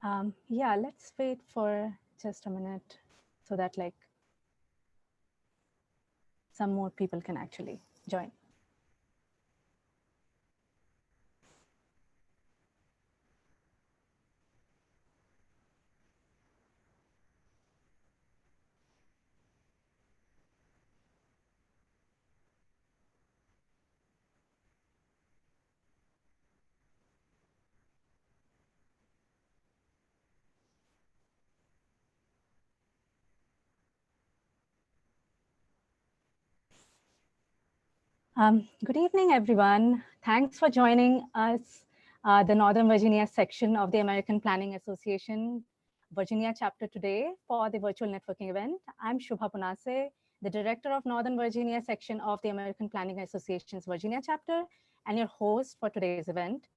Yeah, let's wait for just a minute so that some more people can actually join. Good evening, everyone. Thanks for joining us, the Northern Virginia section of the American Planning Association, Virginia chapter today for the virtual networking event. I'm Shubha Punase, the director of Northern Virginia section of the American Planning Association's Virginia chapter, and your host for today's event.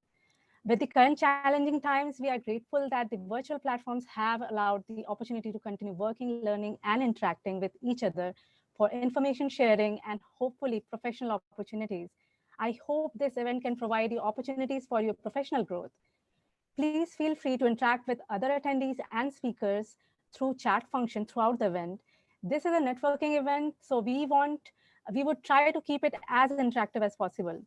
With the current challenging times, we are grateful that the virtual platforms have allowed the opportunity to continue working, learning, and interacting with each other for information sharing and hopefully professional opportunities. I hope this event can provide you opportunities for your professional growth. Please feel free to interact with other attendees and speakers through chat function throughout the event. This is a networking event, so we would try to keep it as interactive as possible.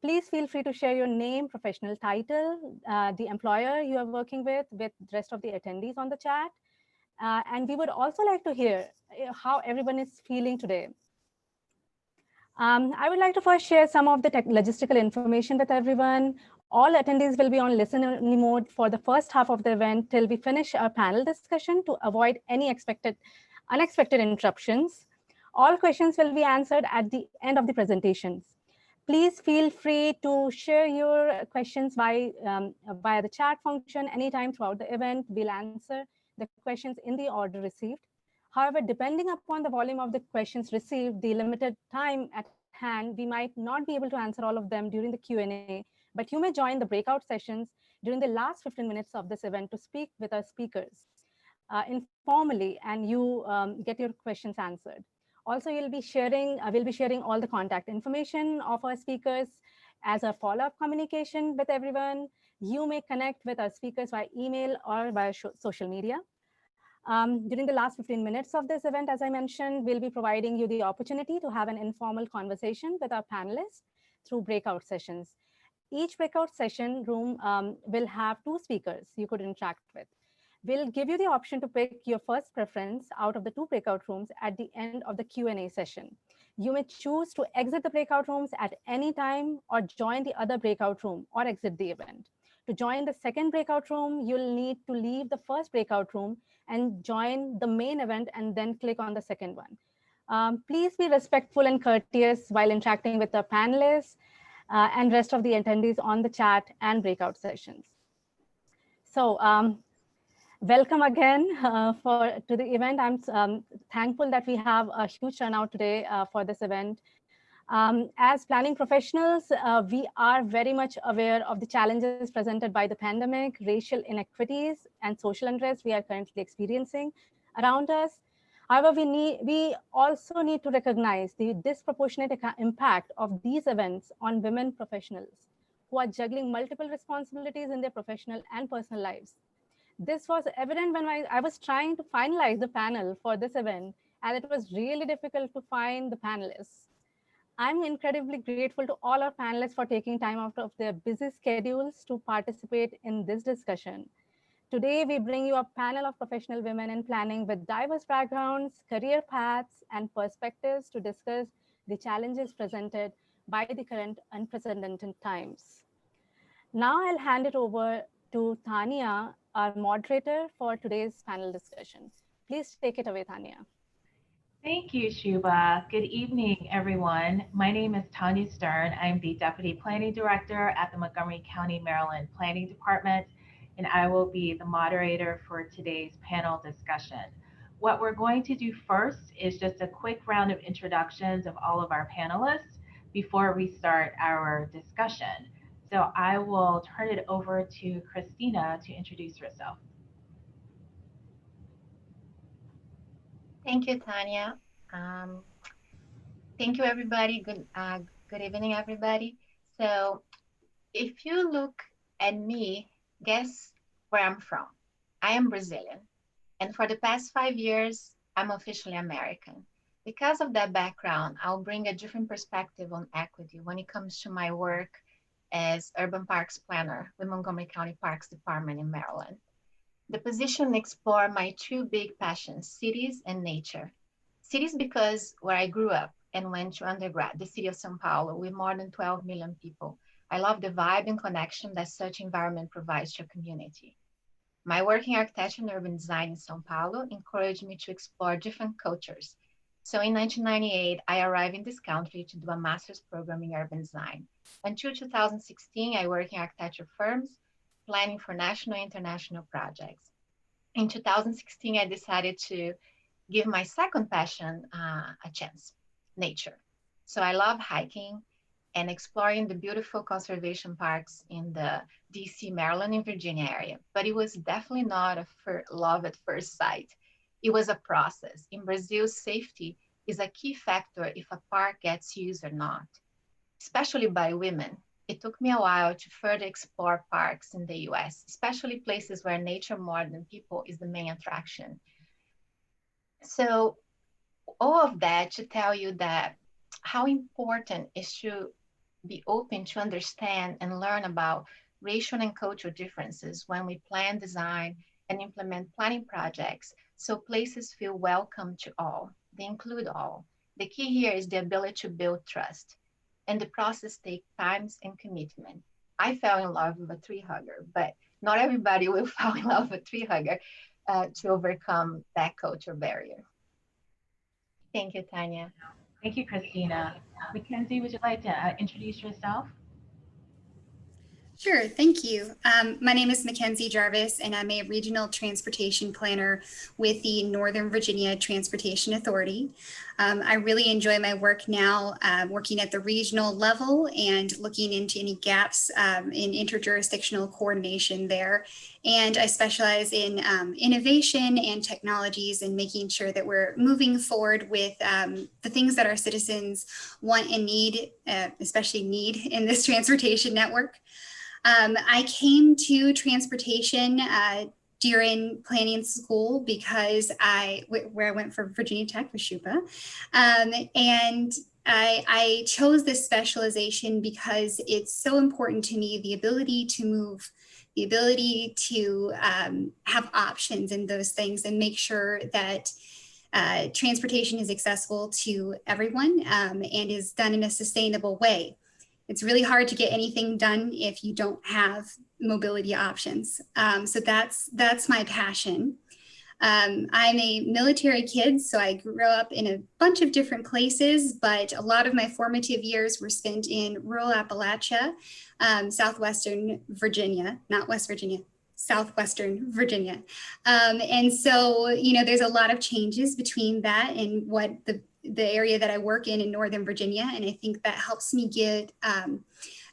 Please feel free to share your name, professional title, the employer you are working with the rest of the attendees on the chat. And we would also like to hear how everyone is feeling today. I would like to first share some of the logistical information with everyone. All attendees will be on listen-only mode for the first half of the event till we finish our panel discussion to avoid any unexpected interruptions. All questions will be answered at the end of the presentations. Please feel free to share your questions via the chat function anytime throughout the event. We'll answer the questions in the order received. However, depending upon the volume of the questions received, the limited time at hand, we might not be able to answer all of them during the Q&A, but you may join the breakout sessions during the last 15 minutes of this event to speak with our speakers informally, and you get your questions answered. Also, we'll be sharing all the contact information of our speakers as a follow-up communication with everyone. You may connect with our speakers via email or via social media. During the last 15 minutes of this event, as I mentioned, we'll be providing you the opportunity to have an informal conversation with our panelists through breakout sessions. Each breakout session room will have two speakers you could interact with. We'll give you the option to pick your first preference out of the two breakout rooms at the end of the Q&A session. You may choose to exit the breakout rooms at any time or join the other breakout room or exit the event. To join the second breakout room, you'll need to leave the first breakout room and join the main event and then click on the second one. Please be respectful and courteous while interacting with the panelists and rest of the attendees on the chat and breakout sessions. So welcome again to the event. I'm thankful that we have a huge turnout today for this event. As planning professionals, we are very much aware of the challenges presented by the pandemic, racial inequities, and social unrest we are currently experiencing around us. However, we also need to recognize the disproportionate impact of these events on women professionals who are juggling multiple responsibilities in their professional and personal lives. This was evident when I was trying to finalize the panel for this event, and it was really difficult to find the panelists. I'm incredibly grateful to all our panelists for taking time out of their busy schedules to participate in this discussion. Today, we bring you a panel of professional women in planning with diverse backgrounds, career paths, and perspectives to discuss the challenges presented by the current unprecedented times. Now I'll hand it over to Tanya, our moderator for today's panel discussion. Please take it away, Tanya. Thank you, Shuba. Good evening, everyone. My name is Tanya Stern. I'm the Deputy Planning Director at the Montgomery County, Maryland Planning Department, and I will be the moderator for today's panel discussion. What we're going to do first is just a quick round of introductions of all of our panelists before we start our discussion. So I will turn it over to Christina to introduce herself. Thank you, Tanya. Um, Thank you, everybody. Good evening, everybody. So if you look at me, guess where I'm from? I am Brazilian, and for the past 5 years, I'm officially American. Because of that background, I'll bring a different perspective on equity when it comes to my work as urban parks planner with Montgomery County Parks Department in Maryland. The position explores my two big passions, cities and nature. Cities because where I grew up and went to undergrad, the city of São Paulo, with more than 12 million people. I love the vibe and connection that such environment provides to a community. My work in architecture and urban design in São Paulo encouraged me to explore different cultures. So in 1998, I arrived in this country to do a master's program in urban design. Until 2016, I worked in architecture firms, planning for national and international projects. In 2016, I decided to give my second passion a chance, nature. So I love hiking and exploring the beautiful conservation parks in the DC, Maryland, and Virginia area. But it was definitely not a love at first sight. It was a process. In Brazil, safety is a key factor if a park gets used or not, especially by women. It took me a while to further explore parks in the US, especially places where nature more than people is the main attraction. So all of that to tell you that how important is to be open to understand and learn about racial and cultural differences when we plan, design, and implement planning projects so places feel welcome to all. They include all. The key here is the ability to build trust. And the process takes time and commitment. I fell in love with a tree hugger, but not everybody will fall in love with a tree hugger to overcome that cultural barrier. Thank you, Tanya. Thank you, Christina. Mackenzie, would you like to introduce yourself? Sure, thank you. My name is Mackenzie Jarvis, and I'm a regional transportation planner with the Northern Virginia Transportation Authority. I really enjoy my work now, working at the regional level and looking into any gaps in interjurisdictional coordination there. And I specialize in innovation and technologies and making sure that we're moving forward with the things that our citizens want and need, especially need in this transportation network. I came to transportation during planning school because where I went for Virginia Tech with Shupa. And I chose this specialization because it's so important to me, the ability to move, the ability to have options in those things and make sure that transportation is accessible to everyone and is done in a sustainable way. It's really hard to get anything done if you don't have mobility options. So that's my passion. I'm a military kid, so I grew up in a bunch of different places, but a lot of my formative years were spent in rural Appalachia, southwestern Virginia, not West Virginia, southwestern Virginia. And so, you know, there's a lot of changes between that and what the area that I work in Northern Virginia. And I think that helps me get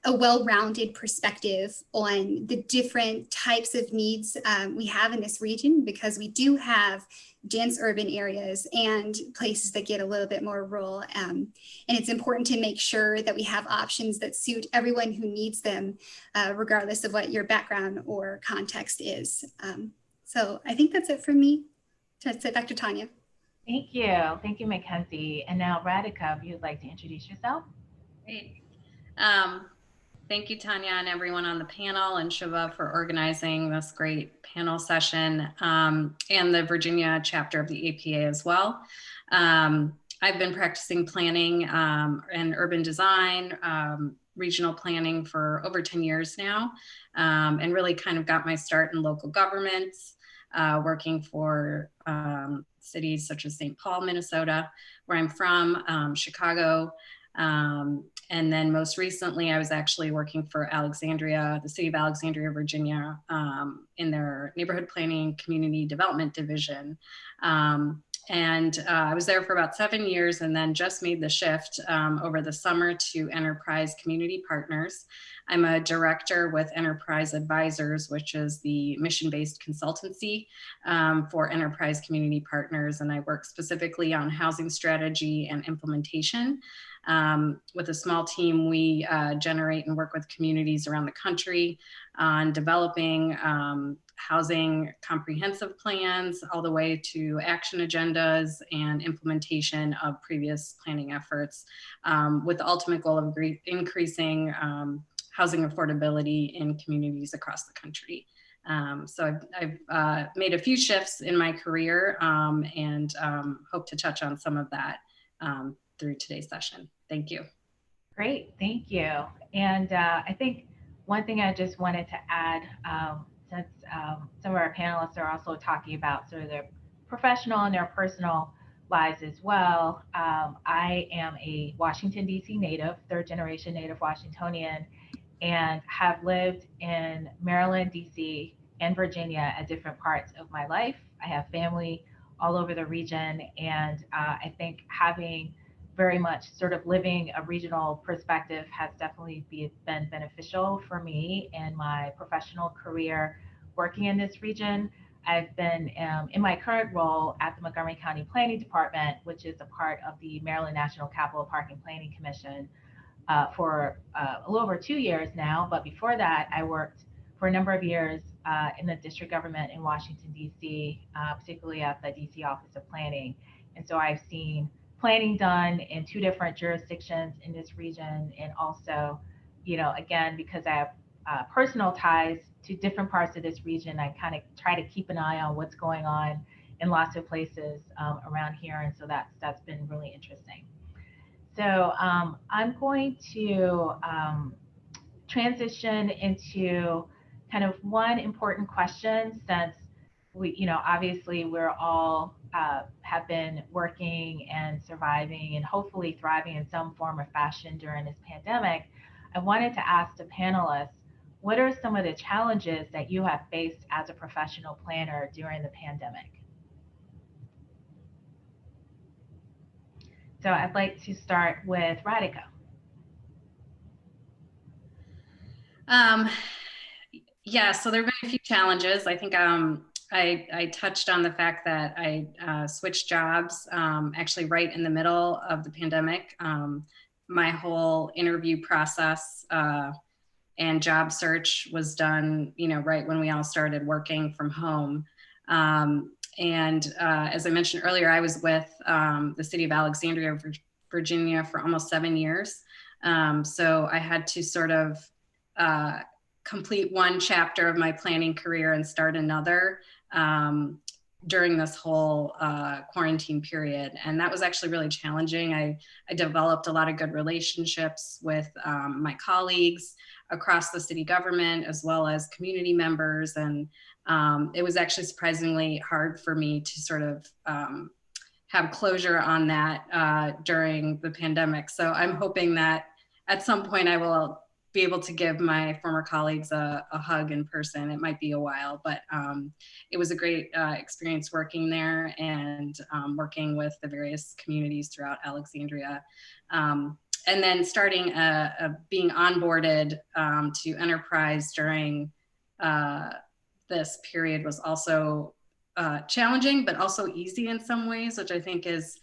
a well-rounded perspective on the different types of needs we have in this region, because we do have dense urban areas and places that get a little bit more rural. And it's important to make sure that we have options that suit everyone who needs them, regardless of what your background or context is. So I think that's it for me. Turn it back to Tanya. Thank you. Thank you, Mackenzie. And now, Radhika, if you'd like to introduce yourself. Great. Thank you, Tanya, and everyone on the panel, and Shiva for organizing this great panel session, and the Virginia chapter of the APA as well. I've been practicing planning and urban design, regional planning for over 10 years now, and really kind of got my start in local governments, working for cities such as St. Paul, Minnesota, where I'm from, Chicago, and then most recently, I was actually working for Alexandria, the city of Alexandria, Virginia, in their neighborhood planning community development division. And I was there for about 7 years and then just made the shift over the summer to Enterprise Community Partners. I'm a director with Enterprise Advisors, which is the mission-based consultancy for Enterprise Community Partners. And I work specifically on housing strategy and implementation. With a small team, we generate and work with communities around the country on developing housing comprehensive plans all the way to action agendas and implementation of previous planning efforts, with the ultimate goal of increasing housing affordability in communities across the country. So I've made a few shifts in my career and hope to touch on some of that through today's session. Thank you. Great, thank you. And I think one thing I just wanted to add, since some of our panelists are also talking about sort of their professional and their personal lives as well. I am a Washington, D.C. native, third generation native Washingtonian, and have lived in Maryland, DC, and Virginia at different parts of my life. I have family all over the region, and I think having very much sort of living a regional perspective has definitely been beneficial for me in my professional career working in this region. I've been in my current role at the Montgomery County Planning Department, which is a part of the Maryland National Capital Park and Planning Commission, for a little over 2 years now. But before that, I worked for a number of years in the district government in Washington, D.C., particularly at the D.C. Office of Planning. And so I've seen planning done in 2 different jurisdictions in this region. And also, again, because I have personal ties to different parts of this region, I kind of try to keep an eye on what's going on in lots of places around here. And so that's been really interesting. So I'm going to transition into kind of one important question, since we, obviously we're all have been working and surviving and hopefully thriving in some form or fashion during this pandemic. I wanted to ask the panelists, what are some of the challenges that you have faced as a professional planner during the pandemic? So I'd like to start with Radhika. Yeah, so there have been a few challenges. I think I touched on the fact that I switched jobs actually right in the middle of the pandemic. My whole interview process and job search was done, right when we all started working from home. And as I mentioned earlier, I was with the city of Alexandria, Virginia for almost 7 years. So I had to sort of complete one chapter of my planning career and start another during this whole quarantine period. And that was actually really challenging. I developed a lot of good relationships with my colleagues across the city government, as well as community members. And it was actually surprisingly hard for me to sort of have closure on that during the pandemic. So I'm hoping that at some point I will be able to give my former colleagues a hug in person. It might be a while, but it was a great experience working there and working with the various communities throughout Alexandria. And then starting being onboarded to Enterprise during this period was also challenging, but also easy in some ways, which I think is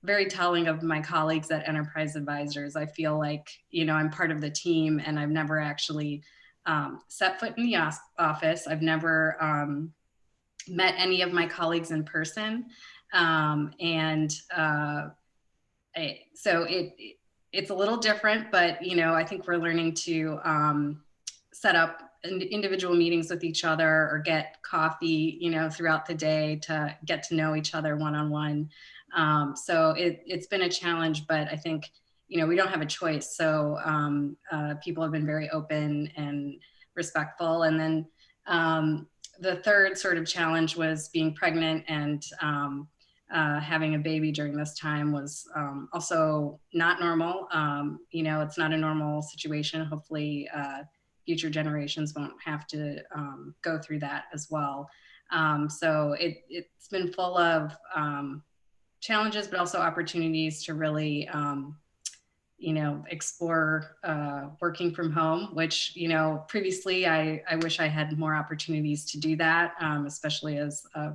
very telling of my colleagues at Enterprise Advisors. I feel like, I'm part of the team, and I've never actually set foot in the office. I've never met any of my colleagues in person. So it's a little different, but, I think we're learning to set up individual meetings with each other or get coffee, throughout the day to get to know each other one-on-one. So it's been a challenge, but I think, we don't have a choice. So people have been very open and respectful. And then the third sort of challenge was being pregnant, and having a baby during this time was also not normal. It's not a normal situation. Hopefully future generations won't have to go through that as well. So it's been full of challenges, but also opportunities to really, explore working from home, which, previously I wish I had more opportunities to do that, especially as a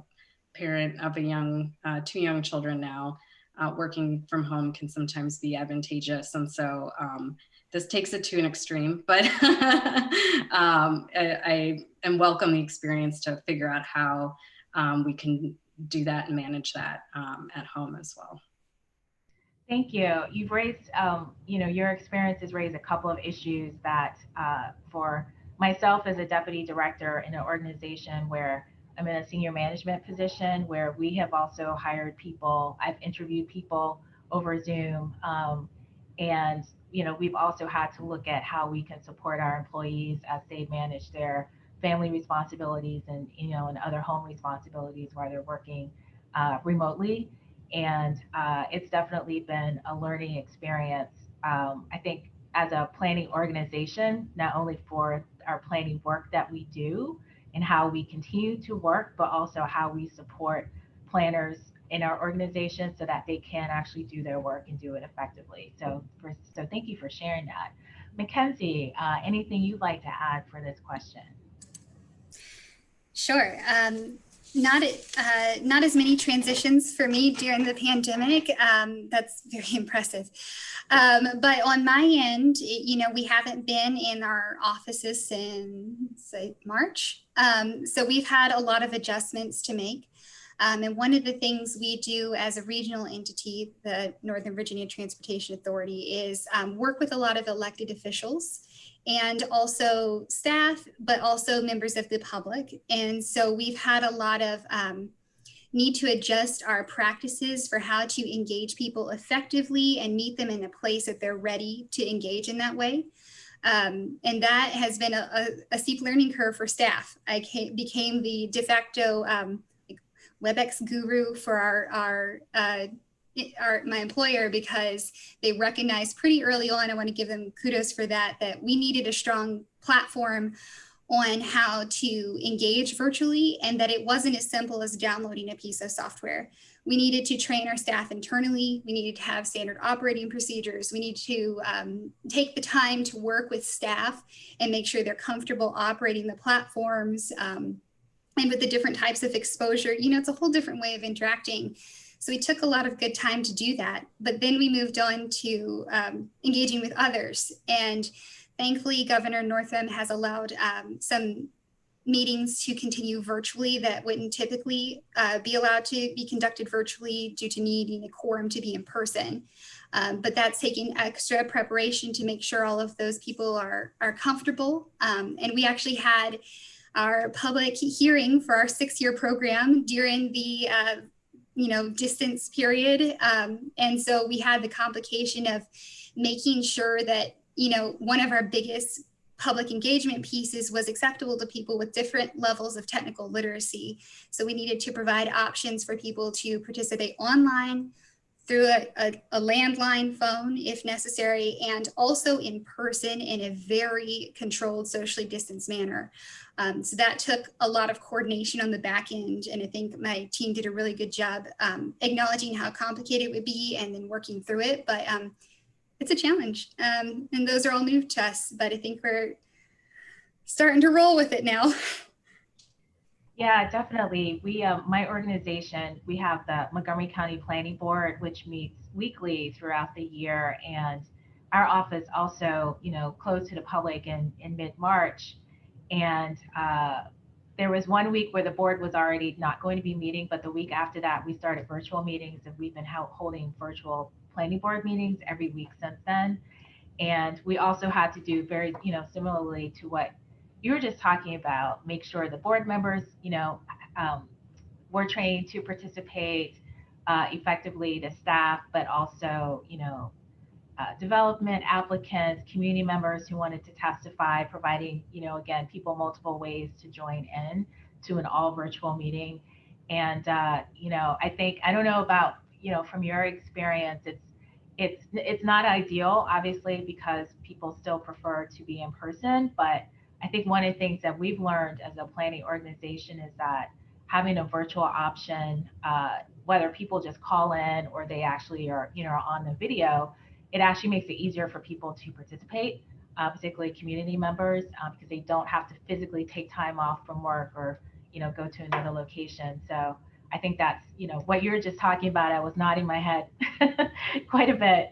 parent of 2 young children now. Working from home can sometimes be advantageous. And so this takes it to an extreme, but I welcome the experience to figure out how we can do that and manage that at home as well. Thank you. You've raised, your experience has raised a couple of issues that for myself as a deputy director in an organization where I'm in a senior management position, where we have also hired people, I've interviewed people over Zoom, and we've also had to look at how we can support our employees as they manage their family responsibilities and and other home responsibilities while they're working remotely. And it's definitely been a learning experience. I think as a planning organization, not only for our planning work that we do and how we continue to work, but also how we support planners in our organization so that they can actually do their work and do it effectively. So thank you for sharing that. Mackenzie, anything you'd like to add for this question? Sure. Not as many transitions for me during the pandemic. That's very impressive. But on my end, we haven't been in our offices since March. So we've had a lot of adjustments to make. And one of the things we do as a regional entity, the Northern Virginia Transportation Authority, is work with a lot of elected officials and also staff, but also members of the public. And so we've had a lot of need to adjust our practices for how to engage people effectively and meet them in a place that they're ready to engage in that way. And that has been a steep learning curve for staff. I became the de facto WebEx guru for my employer, because they recognized pretty early on, I want to give them kudos for that we needed a strong platform on how to engage virtually, and that it wasn't as simple as downloading a piece of software. We needed to train our staff internally. We needed to have standard operating procedures. We need to take the time to work with staff and make sure they're comfortable operating the platforms, and with the different types of exposure. It's a whole different way of interacting. So we took a lot of good time to do that. But then we moved on to engaging with others. And thankfully, Governor Northam has allowed some meetings to continue virtually that wouldn't typically be allowed to be conducted virtually due to needing a quorum to be in person. But that's taking extra preparation to make sure all of those people are comfortable. And we actually had our public hearing for our 6-year program during the distance period. And so we had the complication of making sure that, one of our biggest public engagement pieces was acceptable to people with different levels of technical literacy. So we needed to provide options for people to participate online, through a landline phone if necessary, and also in person in a very controlled, socially distanced manner. So that took a lot of coordination on the back end, and I think my team did a really good job acknowledging how complicated it would be and then working through it. But it's a challenge, and those are all new to us, but I think we're starting to roll with it now. Yeah, definitely. We, my organization, we have the Montgomery County Planning Board, which meets weekly throughout the year. And our office also, closed to the public in mid-March. And there was one week where the board was already not going to be meeting, but the week after that, we started virtual meetings, and we've been holding virtual planning board meetings every week since then. And we also had to do very, similarly to what you were just talking about, make sure the board members, were trained to participate effectively, the staff, but also, development applicants, community members who wanted to testify, providing, again, people multiple ways to join in to an all virtual meeting. And, I think, I don't know about, from your experience, it's not ideal, obviously, because people still prefer to be in person, but I think one of the things that we've learned as a planning organization is that having a virtual option, whether people just call in or they actually are, on the video, it actually makes it easier for people to participate, particularly community members, because they don't have to physically take time off from work or, go to another location. So I think that's, what you were just talking about, I was nodding my head quite a bit.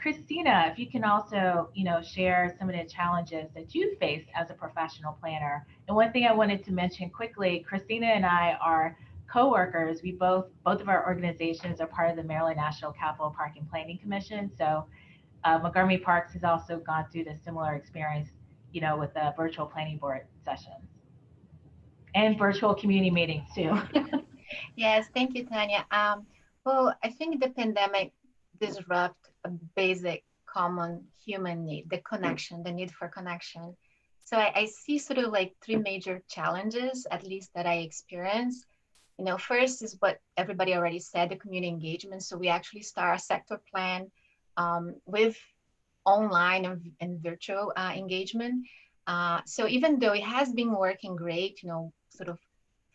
Christina, if you can also, share some of the challenges that you face as a professional planner. And one thing I wanted to mention quickly, Christina and I are co-workers. We both of our organizations are part of the Maryland National Capital Park and Planning Commission. So Montgomery Parks has also gone through the similar experience, with the virtual planning board sessions and virtual community meetings too. Yes, thank you, Tanya. Well, I think the pandemic disrupted a basic common human need, the connection, the need for connection. So I see sort of like three major challenges, at least that I experience. First is what everybody already said, the community engagement. So we actually start a sector plan with online and virtual engagement. So even though it has been working great, sort of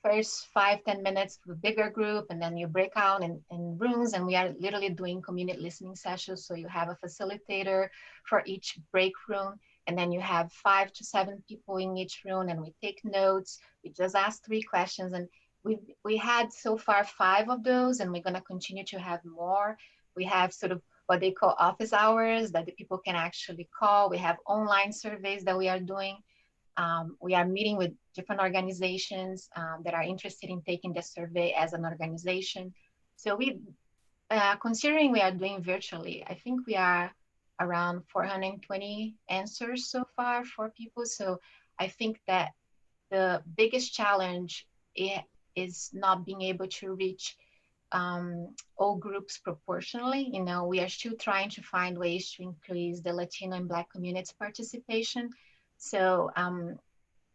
first 5-10 minutes for a bigger group, and then you break out in rooms, and we are literally doing community listening sessions. So you have a facilitator for each break room, and then you have 5 to 7 people in each room, and we take notes. We just ask 3 questions, and we had so far 5 of those, and we're going to continue to have more. We have sort of what they call office hours that the people can actually call. We have online surveys that we are doing. We are meeting with different organizations that are interested in taking the survey as an organization. So considering we are doing virtually, I think we are around 420 answers so far for people. So I think that the biggest challenge is not being able to reach all groups proportionally. We are still trying to find ways to increase the Latino and Black community's participation. So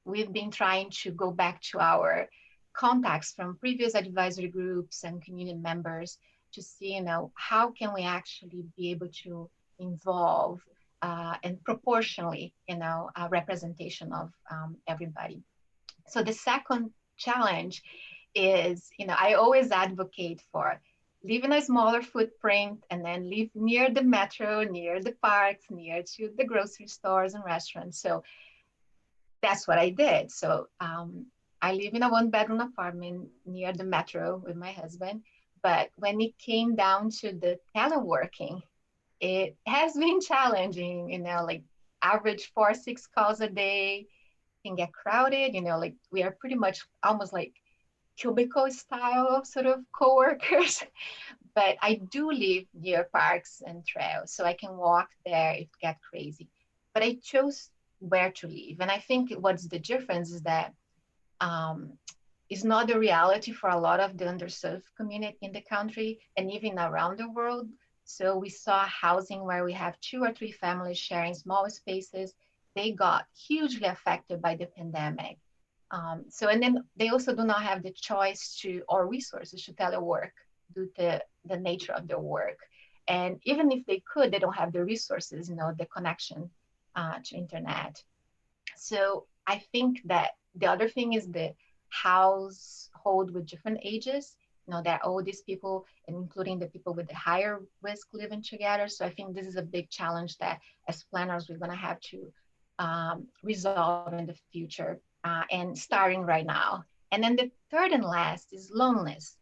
we've been trying to go back to our contacts from previous advisory groups and community members to see, how can we actually be able to involve and proportionally, a representation of everybody. So the second challenge is, I always advocate for leaving a smaller footprint and then live near the metro, near the parks, near to the grocery stores and restaurants. So that's what I did. So I live in a 1-bedroom apartment near the metro with my husband. But when it came down to the teleworking, it has been challenging, like average 4-6 calls a day can get crowded, like we are pretty much almost like cubicle style sort of co-workers. But I do live near parks and trails, so I can walk there if it gets crazy. But I chose where to live. And I think what's the difference is that it's not the reality for a lot of the underserved community in the country and even around the world. So we saw housing where we have 2 or 3 families sharing small spaces. They got hugely affected by the pandemic. And then they also do not have the choice or resources to telework due to the nature of their work. And even if they could, they don't have the resources, the connection to internet. So I think that the other thing is the household with different ages, that all these people, including the people with the higher risk living together. So I think this is a big challenge that as planners, we're going to have to resolve in the future and starting right now. And then the third and last is loneliness.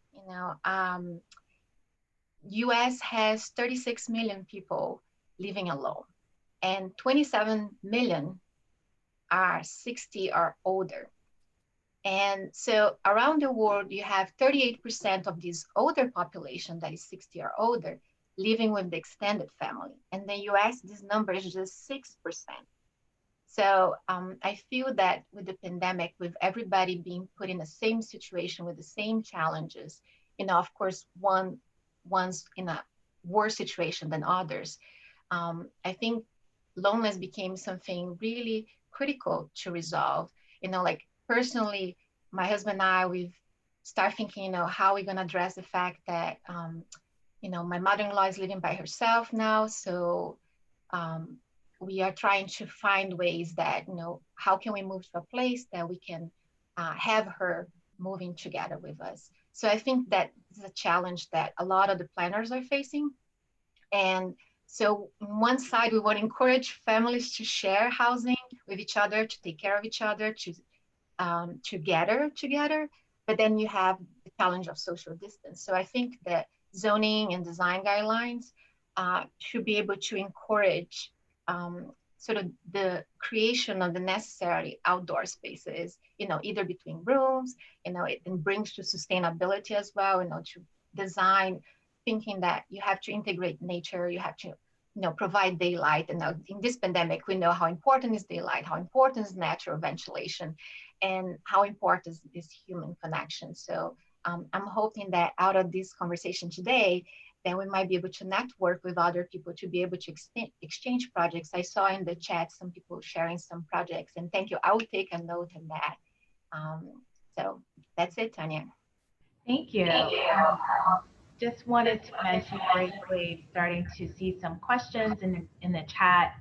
US has 36 million people living alone, and 27 million are 60 or older. And so around the world, you have 38% of this older population that is 60 or older living with the extended family. In the US, this number is just 6%. So I feel that with the pandemic, with everybody being put in the same situation with the same challenges, of course, one's in a worse situation than others. I think loneliness became something really critical to resolve. Like personally, my husband and I, we've started thinking, how are we going to address the fact that, my mother-in-law is living by herself now. So we are trying to find ways that, how can we move to a place that we can have her moving together with us. So I think that is a challenge that a lot of the planners are facing. And so on one side, we want to encourage families to share housing with each other, to take care of each other, to gather together. But then you have the challenge of social distance. So I think that zoning and design guidelines to be able to encourage sort of the creation of the necessary outdoor spaces, either between rooms, it brings to sustainability as well, to design, thinking that you have to integrate nature, you have to, provide daylight. And now in this pandemic, we know how important is daylight, how important is natural ventilation, and how important is human connection. So I'm hoping that out of this conversation today, then we might be able to network with other people to be able to exchange projects. I saw in the chat some people sharing some projects, and thank you. I will take a note of that. So that's it, Tanya. Thank you. Just wanted to mention briefly, starting to see some questions in the chat.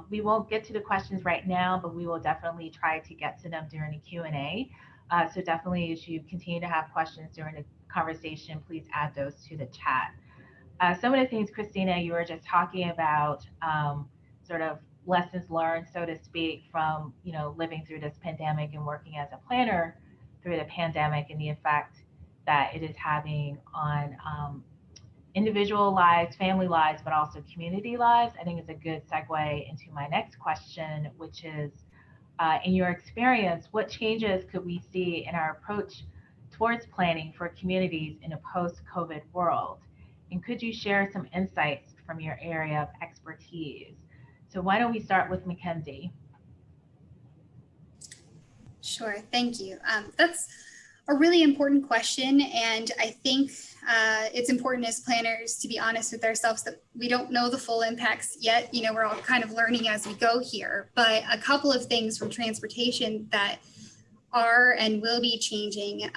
We won't get to the questions right now, but we will definitely try to get to them during the Q&A. So definitely, as you continue to have questions during the conversation, please add those to the chat. Some of the things, Christina, you were just talking about, sort of lessons learned, so to speak, from living through this pandemic and working as a planner through the pandemic, and the effect that it is having on individual lives, family lives, but also community lives. I think it's a good segue into my next question, which is, in your experience, what changes could we see in our approach towards planning for communities in a post-COVID world? And could you share some insights from your area of expertise? So why don't we start with Mackenzie? Sure, thank you. That's a really important question. And I think it's important as planners to be honest with ourselves that we don't know the full impacts yet. We're all kind of learning as we go here. But a couple of things from transportation that are and will be changing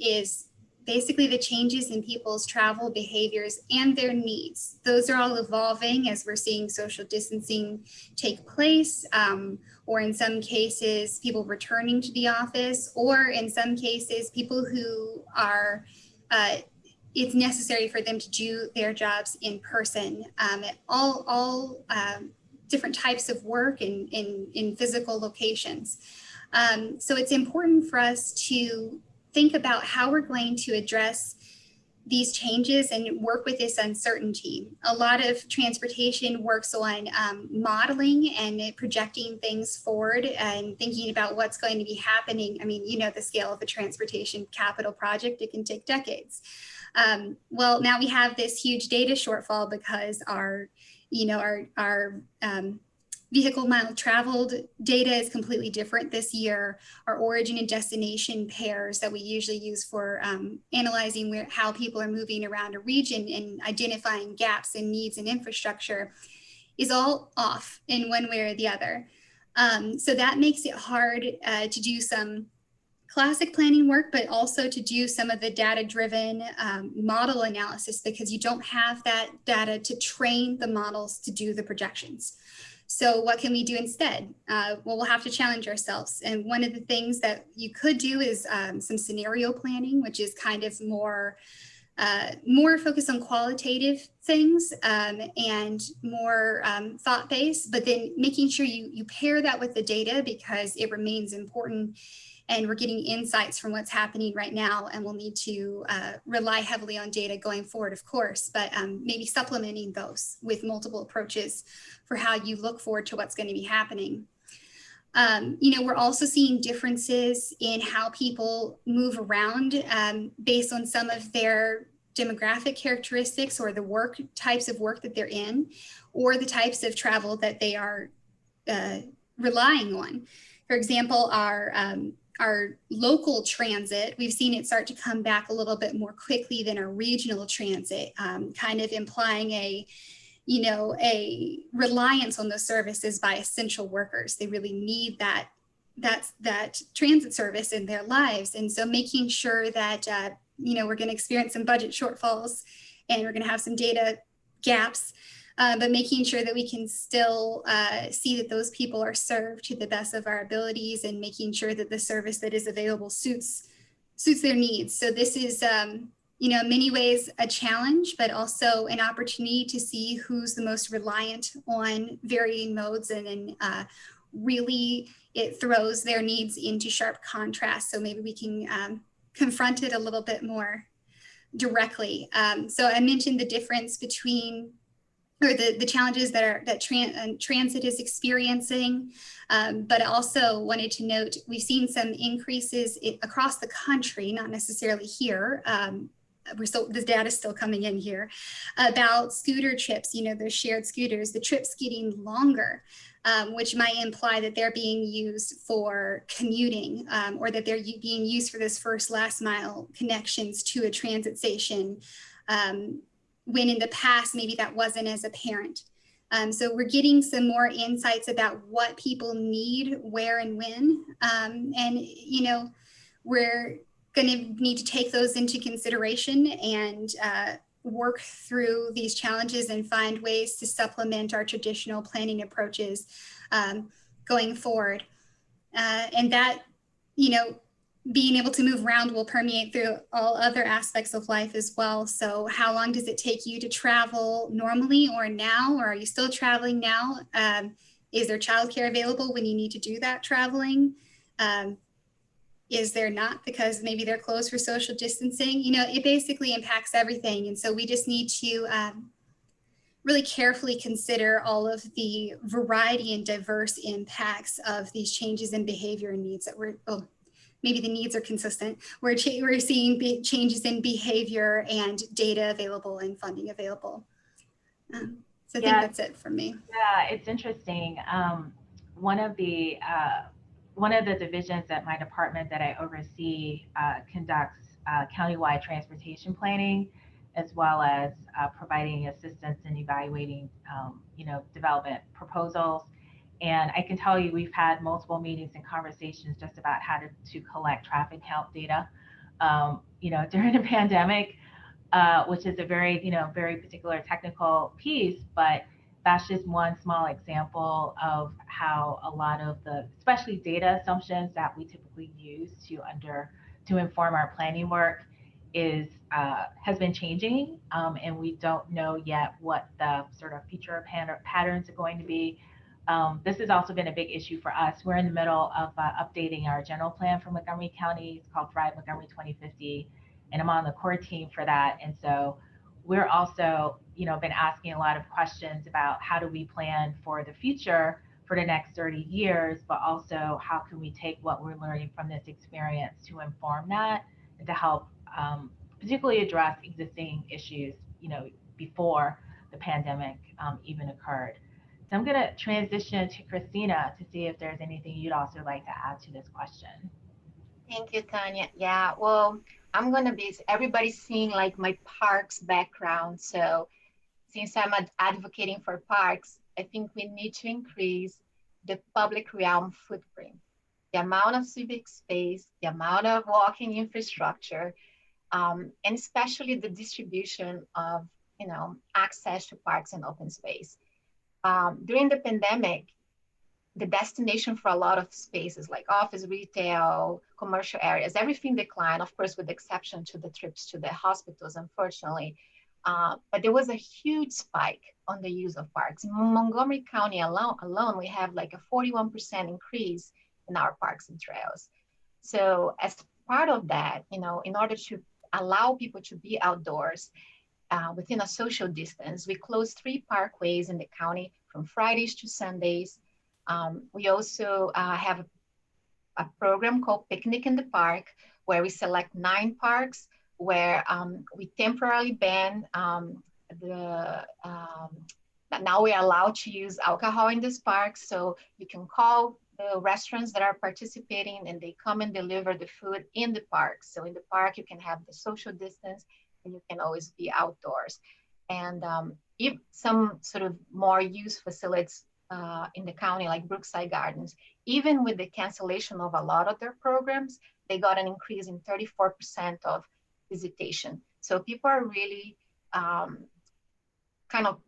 is basically the changes in people's travel behaviors and their needs. Those are all evolving as we're seeing social distancing take place, or in some cases, people returning to the office, or in some cases, people who are, it's necessary for them to do their jobs in person, at all different types of work in physical locations. So it's important for us to think about how we're going to address these changes and work with this uncertainty. A lot of transportation works on modeling and projecting things forward and thinking about what's going to be happening. I mean, the scale of a transportation capital project, it can take decades. Well, now we have this huge data shortfall because our vehicle mile traveled data is completely different this year. Our origin and destination pairs that we usually use for analyzing how people are moving around a region and identifying gaps in needs and infrastructure is all off in one way or the other. So that makes it hard to do some classic planning work, but also to do some of the data-driven model analysis because you don't have that data to train the models to do the projections. So what can we do instead? Well, we'll have to challenge ourselves. And one of the things that you could do is some scenario planning, which is kind of more focused on qualitative things and more thought-based, but then making sure you pair that with the data because it remains important. And we're getting insights from what's happening right now, and we'll need to rely heavily on data going forward, of course, but maybe supplementing those with multiple approaches for how you look forward to what's going to be happening. We're also seeing differences in how people move around based on some of their demographic characteristics or the types of work that they're in, or the types of travel that they are relying on. For example, our local transit, we've seen it start to come back a little bit more quickly than our regional transit, kind of implying a reliance on those services by essential workers. They really need that transit service in their lives. And so making sure that, we're going to experience some budget shortfalls and we're going to have some data gaps, but making sure that we can still see that those people are served to the best of our abilities and making sure that the service that is available suits their needs. So this is, in many ways a challenge, but also an opportunity to see who's the most reliant on varying modes, and then really it throws their needs into sharp contrast. So maybe we can confront it a little bit more directly. So I mentioned the difference between or the challenges that transit is experiencing, but also wanted to note we've seen some increases across the country, not necessarily here. The data is still coming in here about scooter trips. You know, those shared scooters, the trips getting longer, which might imply that they're being used for commuting, or that they're being used for those last mile connections to a transit station. When in the past, maybe that wasn't as apparent. So we're getting some more insights about what people need, where and when. And, you know, we're going to need to take those into consideration and work through these challenges and find ways to supplement our traditional planning approaches going forward. And that, you know, being able to move around will permeate through all other aspects of life as well. So how long does it take you to travel normally or now, or are you still traveling now? Is there childcare available when you need to do that traveling? Is there not, because maybe they're closed for social distancing? You know, it basically impacts everything. And so we just need to really carefully consider all of the variety and diverse impacts of these changes in behavior and needs that maybe the needs are consistent. We're seeing changes in behavior and data available and funding available. So I think that's it from me. Yeah, it's interesting. One of the divisions at my department that I oversee conducts countywide transportation planning, as well as providing assistance in evaluating, development proposals. And I can tell you, we've had multiple meetings and conversations just about how to collect traffic count data, during the pandemic, which is a very particular technical piece, but that's just one small example of how a lot of especially data assumptions that we typically use to inform our planning work has been changing, and we don't know yet what the sort of future patterns are going to be. This has also been a big issue for us. We're in the middle of updating our general plan for Montgomery County. It's called Thrive Montgomery 2050, and I'm on the core team for that. And so we're also, been asking a lot of questions about how do we plan for the future for the next 30 years, but also how can we take what we're learning from this experience to inform that and to help particularly address existing issues, before the pandemic even occurred. So I'm going to transition to Christina to see if there's anything you'd also like to add to this question. Thank you, Tanya. Yeah, well, I'm going to be, everybody's seeing like my parks background. So since I'm advocating for parks, I think we need to increase the public realm footprint, the amount of civic space, the amount of walking infrastructure, and especially the distribution of, access to parks and open space. During the pandemic, the destination for a lot of spaces like office, retail, commercial areas, everything declined, of course, with the exception to the trips to the hospitals, unfortunately. But there was a huge spike on the use of parks. In Montgomery County alone, we have like a 41% increase in our parks and trails. So as part of that, in order to allow people to be outdoors within a social distance, we closed 3 parkways in the county from Fridays to Sundays. We also have a program called Picnic in the Park, where we select 9 parks where we temporarily ban now we are allowed to use alcohol in these parks. So you can call the restaurants that are participating and they come and deliver the food in the park. So in the park, you can have the social distance and you can always be outdoors. And if some sort of more use facilities in the county, like Brookside Gardens, even with the cancellation of a lot of their programs, they got an increase in 34% of visitation. So people are really kind of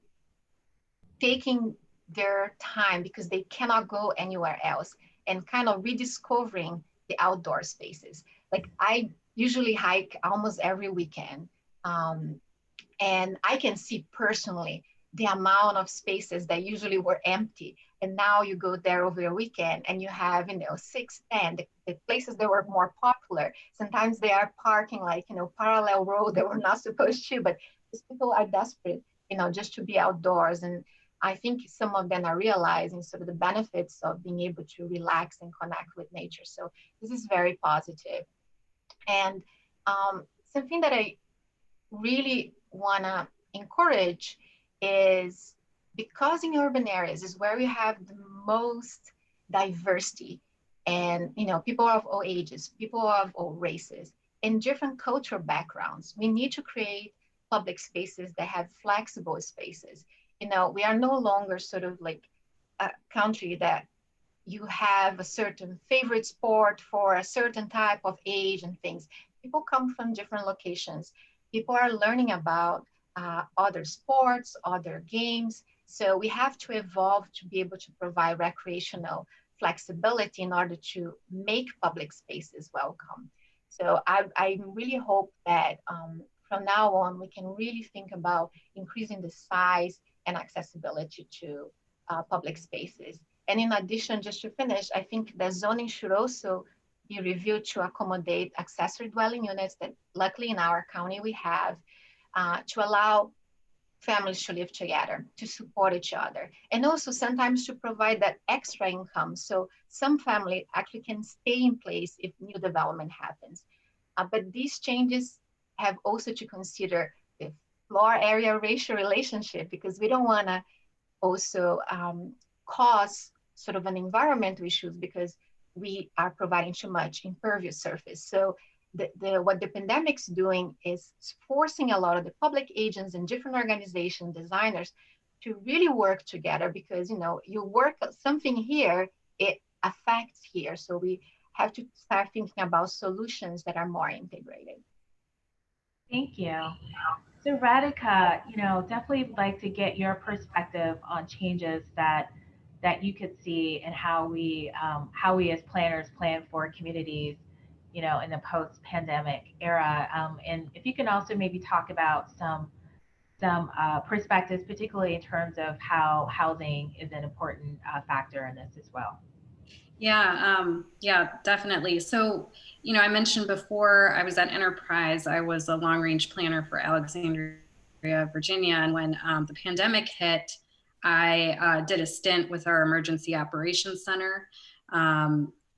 taking their time because they cannot go anywhere else and kind of rediscovering the outdoor spaces. Like I usually hike almost every weekend. And I can see personally the amount of spaces that usually were empty. And now you go there over a weekend and you have, 6, 10, the places that were more popular. Sometimes they are parking like, parallel road that we're not supposed to, but these people are desperate just to be outdoors. And I think some of them are realizing sort of the benefits of being able to relax and connect with nature. So this is very positive. And something that I really want to encourage is, because in urban areas is where we have the most diversity, and people of all ages, people of all races, and different cultural backgrounds, we need to create public spaces that have flexible spaces. We are no longer sort of like a country that you have a certain favorite sport for a certain type of age and things. People come from different locations. People are learning about other sports, other games. So we have to evolve to be able to provide recreational flexibility in order to make public spaces welcome. So I really hope that from now on, we can really think about increasing the size and accessibility to public spaces. And in addition, just to finish, I think the zoning should also be reviewed to accommodate accessory dwelling units that luckily in our county we have, to allow families to live together, to support each other, and also sometimes to provide that extra income. So some family actually can stay in place if new development happens. But these changes have also to consider the floor area ratio relationship, because we don't want to also cause sort of an environmental issues because we are providing too much impervious surface. So what the pandemic's doing is forcing a lot of the public agents and different organizations, designers, to really work together, because you work something here, it affects here. So we have to start thinking about solutions that are more integrated. Thank you. So Radhika, definitely would like to get your perspective on changes that you could see, and how we as planners plan for communities, in the post-pandemic era. And if you can also maybe talk about some perspectives, particularly in terms of how housing is an important factor in this as well. Yeah, definitely. So, I mentioned before I was at Enterprise, I was a long-range planner for Alexandria, Virginia. And when the pandemic hit, I did a stint with our Emergency Operations Center.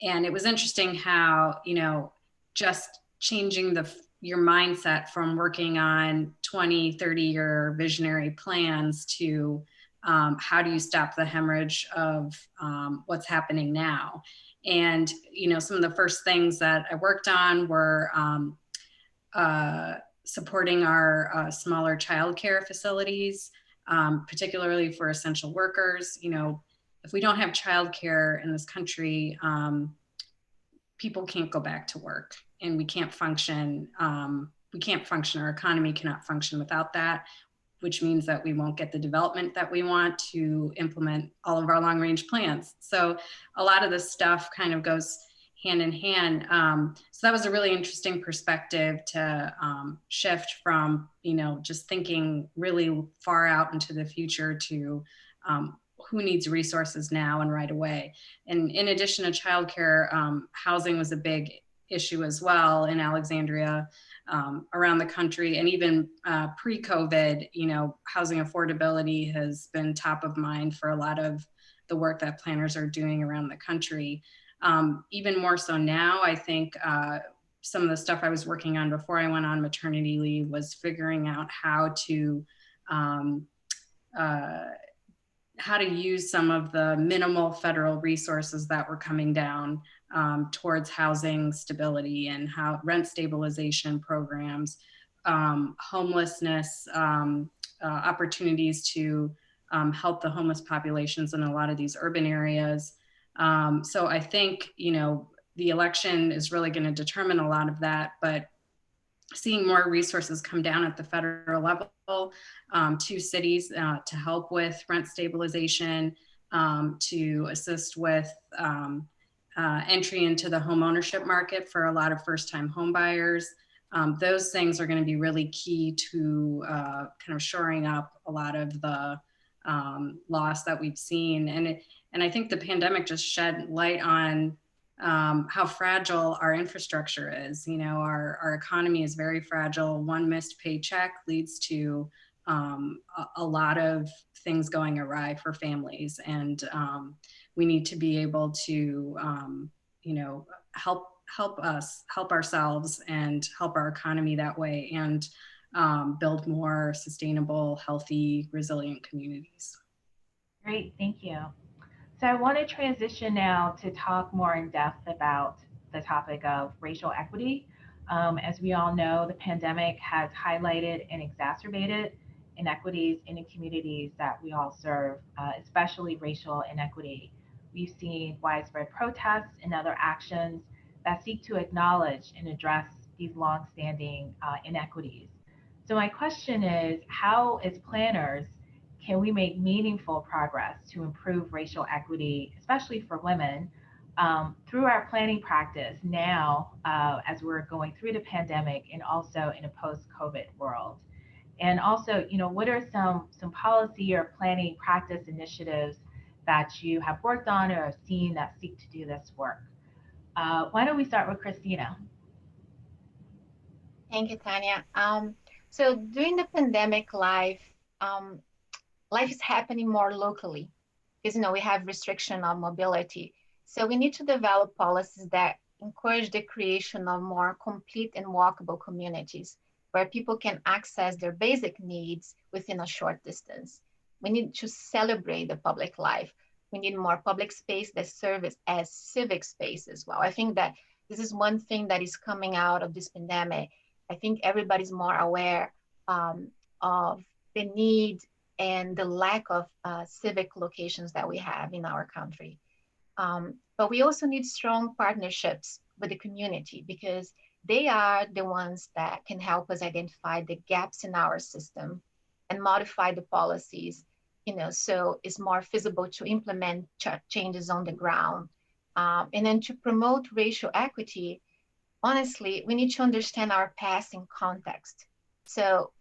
And it was interesting how, just changing your mindset from working on 20, 30-year visionary plans to how do you stop the hemorrhage of what's happening now? And, some of the first things that I worked on were supporting our smaller childcare facilities, particularly for essential workers. If we don't have childcare in this country, people can't go back to work, and we can't function. Our economy cannot function without that, which means that we won't get the development that we want to implement all of our long-range plans. So a lot of this stuff kind of goes hand in hand. So that was a really interesting perspective to shift from, just thinking really far out into the future to who needs resources now and right away. And in addition to childcare, housing was a big issue as well in Alexandria, around the country, and even pre-COVID, housing affordability has been top of mind for a lot of the work that planners are doing around the country. Even more so now, I think some of the stuff I was working on before I went on maternity leave was figuring out how to use some of the minimal federal resources that were coming down towards housing stability, and how rent stabilization programs, homelessness, opportunities to help the homeless populations in a lot of these urban areas. So I think, the election is really going to determine a lot of that, but seeing more resources come down at the federal level to cities to help with rent stabilization, to assist with entry into the home ownership market for a lot of first-time home buyers. Those things are going to be really key to kind of shoring up a lot of the loss that we've seen. And I think the pandemic just shed light on how fragile our infrastructure is. Our economy is very fragile. One missed paycheck leads to a lot of things going awry for families, and we need to be able to, help ourselves and help our economy that way, and build more sustainable, healthy, resilient communities. Great, thank you. So I want to transition now to talk more in depth about the topic of racial equity. As we all know, the pandemic has highlighted and exacerbated inequities in the communities that we all serve, especially racial inequity. We've seen widespread protests and other actions that seek to acknowledge and address these longstanding inequities. So my question is, how as planners can we make meaningful progress to improve racial equity, especially for women, through our planning practice now as we're going through the pandemic and also in a post-COVID world? And also, what are some policy or planning practice initiatives that you have worked on or have seen that seek to do this work? Why don't we start with Christina? Thank you, Tanya. So during the pandemic, life is happening more locally because we have restriction of mobility. So we need to develop policies that encourage the creation of more complete and walkable communities where people can access their basic needs within a short distance. We need to celebrate the public life. We need more public space that serves as civic space as well. I think that this is one thing that is coming out of this pandemic. I think everybody's more aware of the need and the lack of civic locations that we have in our country. But we also need strong partnerships with the community because they are the ones that can help us identify the gaps in our system and modify the policies, so it's more feasible to implement changes on the ground. And then to promote racial equity, honestly, we need to understand our past in context. So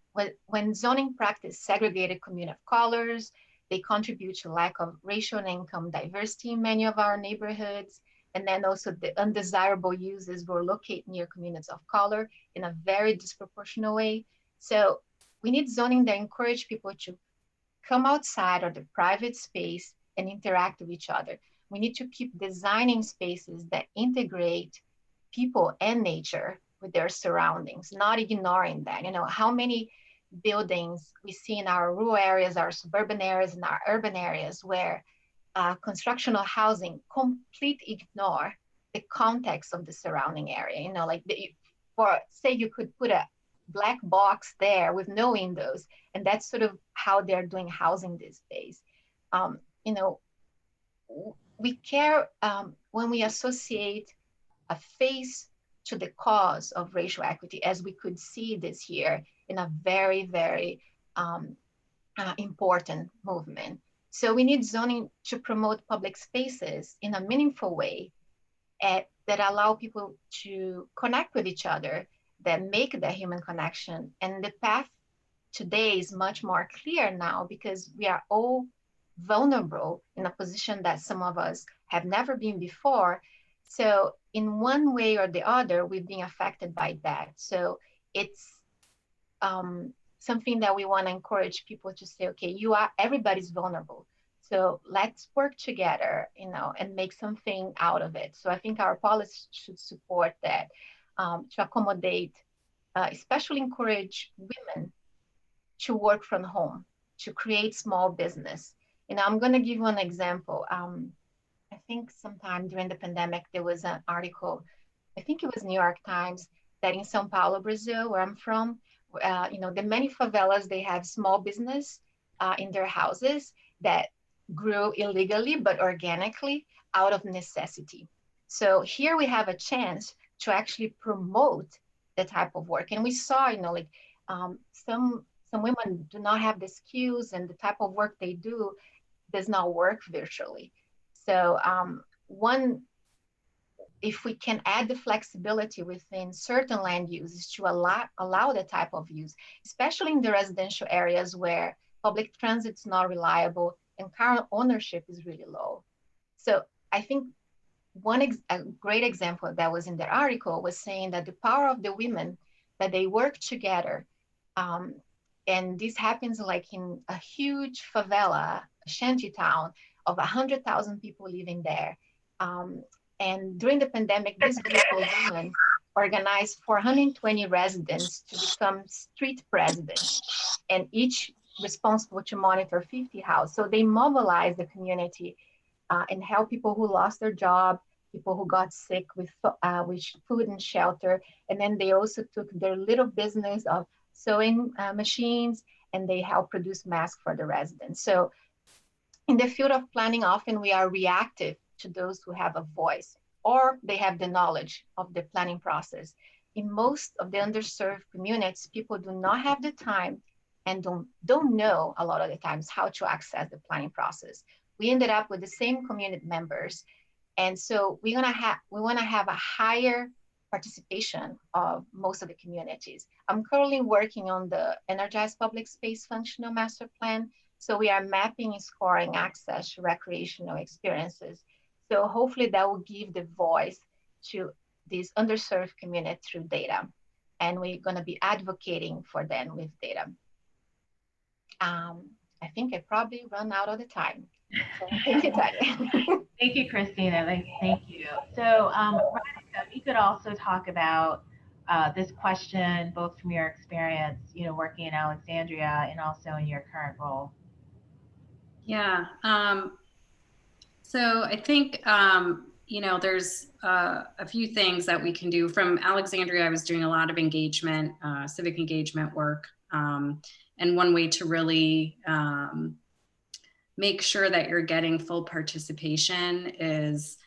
when zoning practice segregated community of colors, they contribute to lack of racial and income diversity in many of our neighborhoods. And then also the undesirable uses were located near communities of color in a very disproportionate way. So we need zoning that encourage people to come outside of the private space and interact with each other. We need to keep designing spaces that integrate people and nature with their surroundings, not ignoring that. How many buildings we see in our rural areas, our suburban areas, and our urban areas where constructional housing completely ignore the context of the surrounding area. Say you could put a black box there with no windows, and that's sort of how they're doing housing these days. We care when we associate a face to the cause of racial equity, as we could see this year in a very, very important movement. So we need zoning to promote public spaces in a meaningful way that allow people to connect with each other, that make the human connection. And the path today is much more clear now because we are all vulnerable in a position that some of us have never been before. So in one way or the other, we've been affected by that. So it's something that we want to encourage people to say, okay, everybody's vulnerable. So let's work together, and make something out of it. So I think our policy should support that, to accommodate, especially encourage women to work from home, to create small business. I'm going to give you an example. I think sometime during the pandemic, there was an article, I think it was New York Times, that in São Paulo, Brazil, where I'm from, the many favelas, they have small business in their houses that grew illegally, but organically out of necessity. So here we have a chance to actually promote the type of work. And we saw, some women do not have the skills, and the type of work they do does not work virtually. So if we can add the flexibility within certain land uses to allow the type of use, especially in the residential areas where public transit is not reliable and car ownership is really low. So I think a great example that was in the article was saying that the power of the women, that they work together And this happens like in a huge favela, a shanty town of 100,000 people living there. And during the pandemic, this group of women organized 420 residents to become street presidents, and each responsible to monitor 50 houses. So they mobilized the community and help people who lost their job, people who got sick with food and shelter. And then they also took their little business of sewing machines, and they help produce masks for the residents. So in the field of planning, often we are reactive to those who have a voice or they have the knowledge of the planning process. In most of the underserved communities, people do not have the time and don't know a lot of the times how to access the planning process. We ended up with the same community members. And so we want to have a higher participation of most of the communities. I'm currently working on the Energized Public Space Functional Master Plan. So we are mapping and scoring access to recreational experiences. So hopefully that will give the voice to these underserved community through data. And we're going to be advocating for them with data. I think I probably run out of the time. So thank you, Tanya. Thank you, Christina. Thank you. So, Radhika, we could also talk about this question, both from your experience, working in Alexandria and also in your current role. Yeah. So I think, there's a few things that we can do. From Alexandria, I was doing a lot of engagement, civic engagement work. And one way to really make sure that you're getting full participation is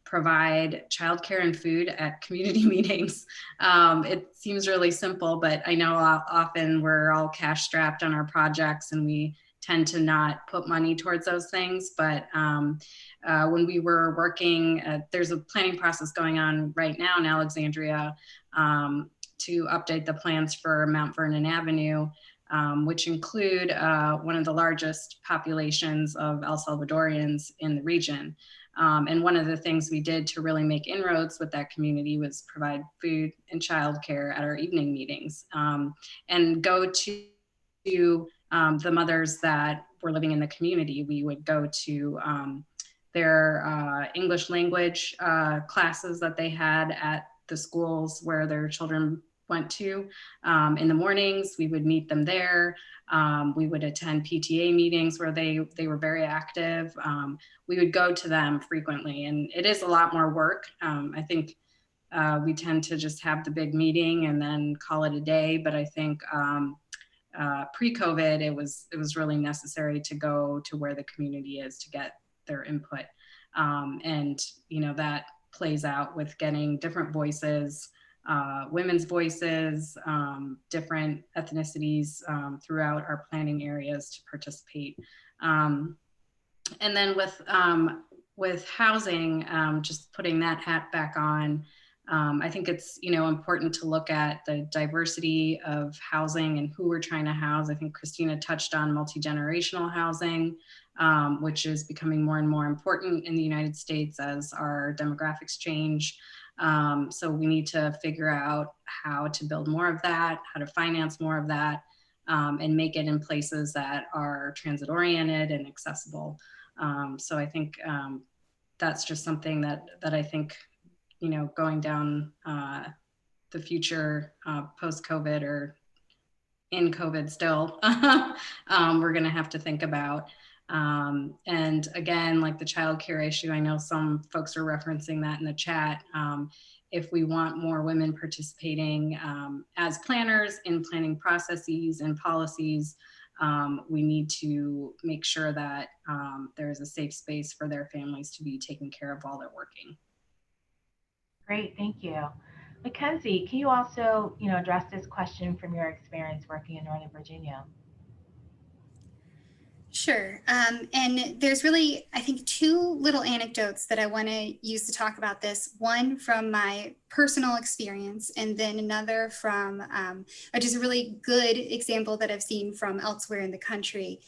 provide childcare and food at community meetings. It seems really simple, but I know often we're all cash strapped on our projects and we tend to not put money towards those things. But when we were working, there's a planning process going on right now in Alexandria to update the plans for Mount Vernon Avenue, which include one of the largest populations of El Salvadorians in the region. And one of the things we did to really make inroads with that community was provide food and childcare at our evening meetings, and go to the mothers that were living in the community. We would go to their English language classes that they had at the schools where their children went to. In the mornings, we would meet them there. We would attend PTA meetings where they were very active. We would go to them frequently, and it is a lot more work. I think we tend to just have the big meeting and then call it a day. But I think pre-COVID, it was really necessary to go to where the community is to get their input. And that plays out with getting different voices, women's voices, different ethnicities throughout our planning areas to participate. And then with housing, just putting that hat back on, I think it's important to look at the diversity of housing and who we're trying to house. I think Christina touched on multi-generational housing, which is becoming more and more important in the United States as our demographics change. So we need to figure out how to build more of that, how to finance more of that, and make it in places that are transit oriented and accessible. So I think that's just something that I think, going down the future post-COVID or in COVID still, we're going to have to think about. And again, like the childcare issue, I know some folks are referencing that in the chat. If we want more women participating as planners in planning processes and policies, we need to make sure that there's a safe space for their families to be taken care of while they're working. Great, thank you. Mackenzie, can you also, address this question from your experience working in Northern Virginia? Sure. And there's really, I think, two little anecdotes that I want to use to talk about this. One from my personal experience, and then another from which is a really good example that I've seen from elsewhere in the country.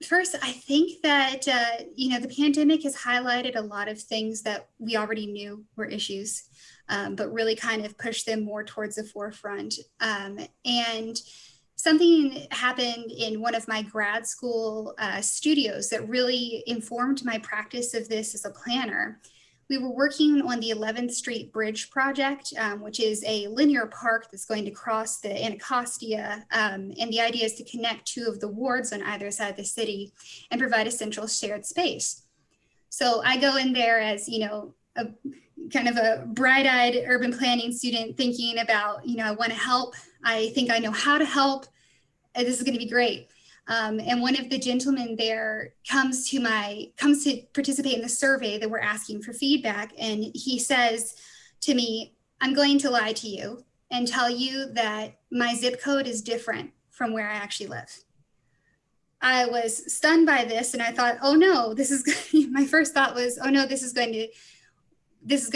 First, I think that, the pandemic has highlighted a lot of things that we already knew were issues, but really kind of pushed them more towards the forefront. And something happened in one of my grad school studios that really informed my practice of this as a planner. We were working on the 11th Street Bridge project, which is a linear park that's going to cross the Anacostia. And the idea is to connect two of the wards on either side of the city and provide a central shared space. So I go in there as, a kind of a bright-eyed urban planning student thinking about, I want to help. I think I know how to help. And this is going to be great. And one of the gentlemen there comes to participate in the survey that we're asking for feedback. And he says to me, I'm going to lie to you and tell you that my zip code is different from where I actually live. I was stunned by this. And I thought, oh no, my first thought was, oh no, this is going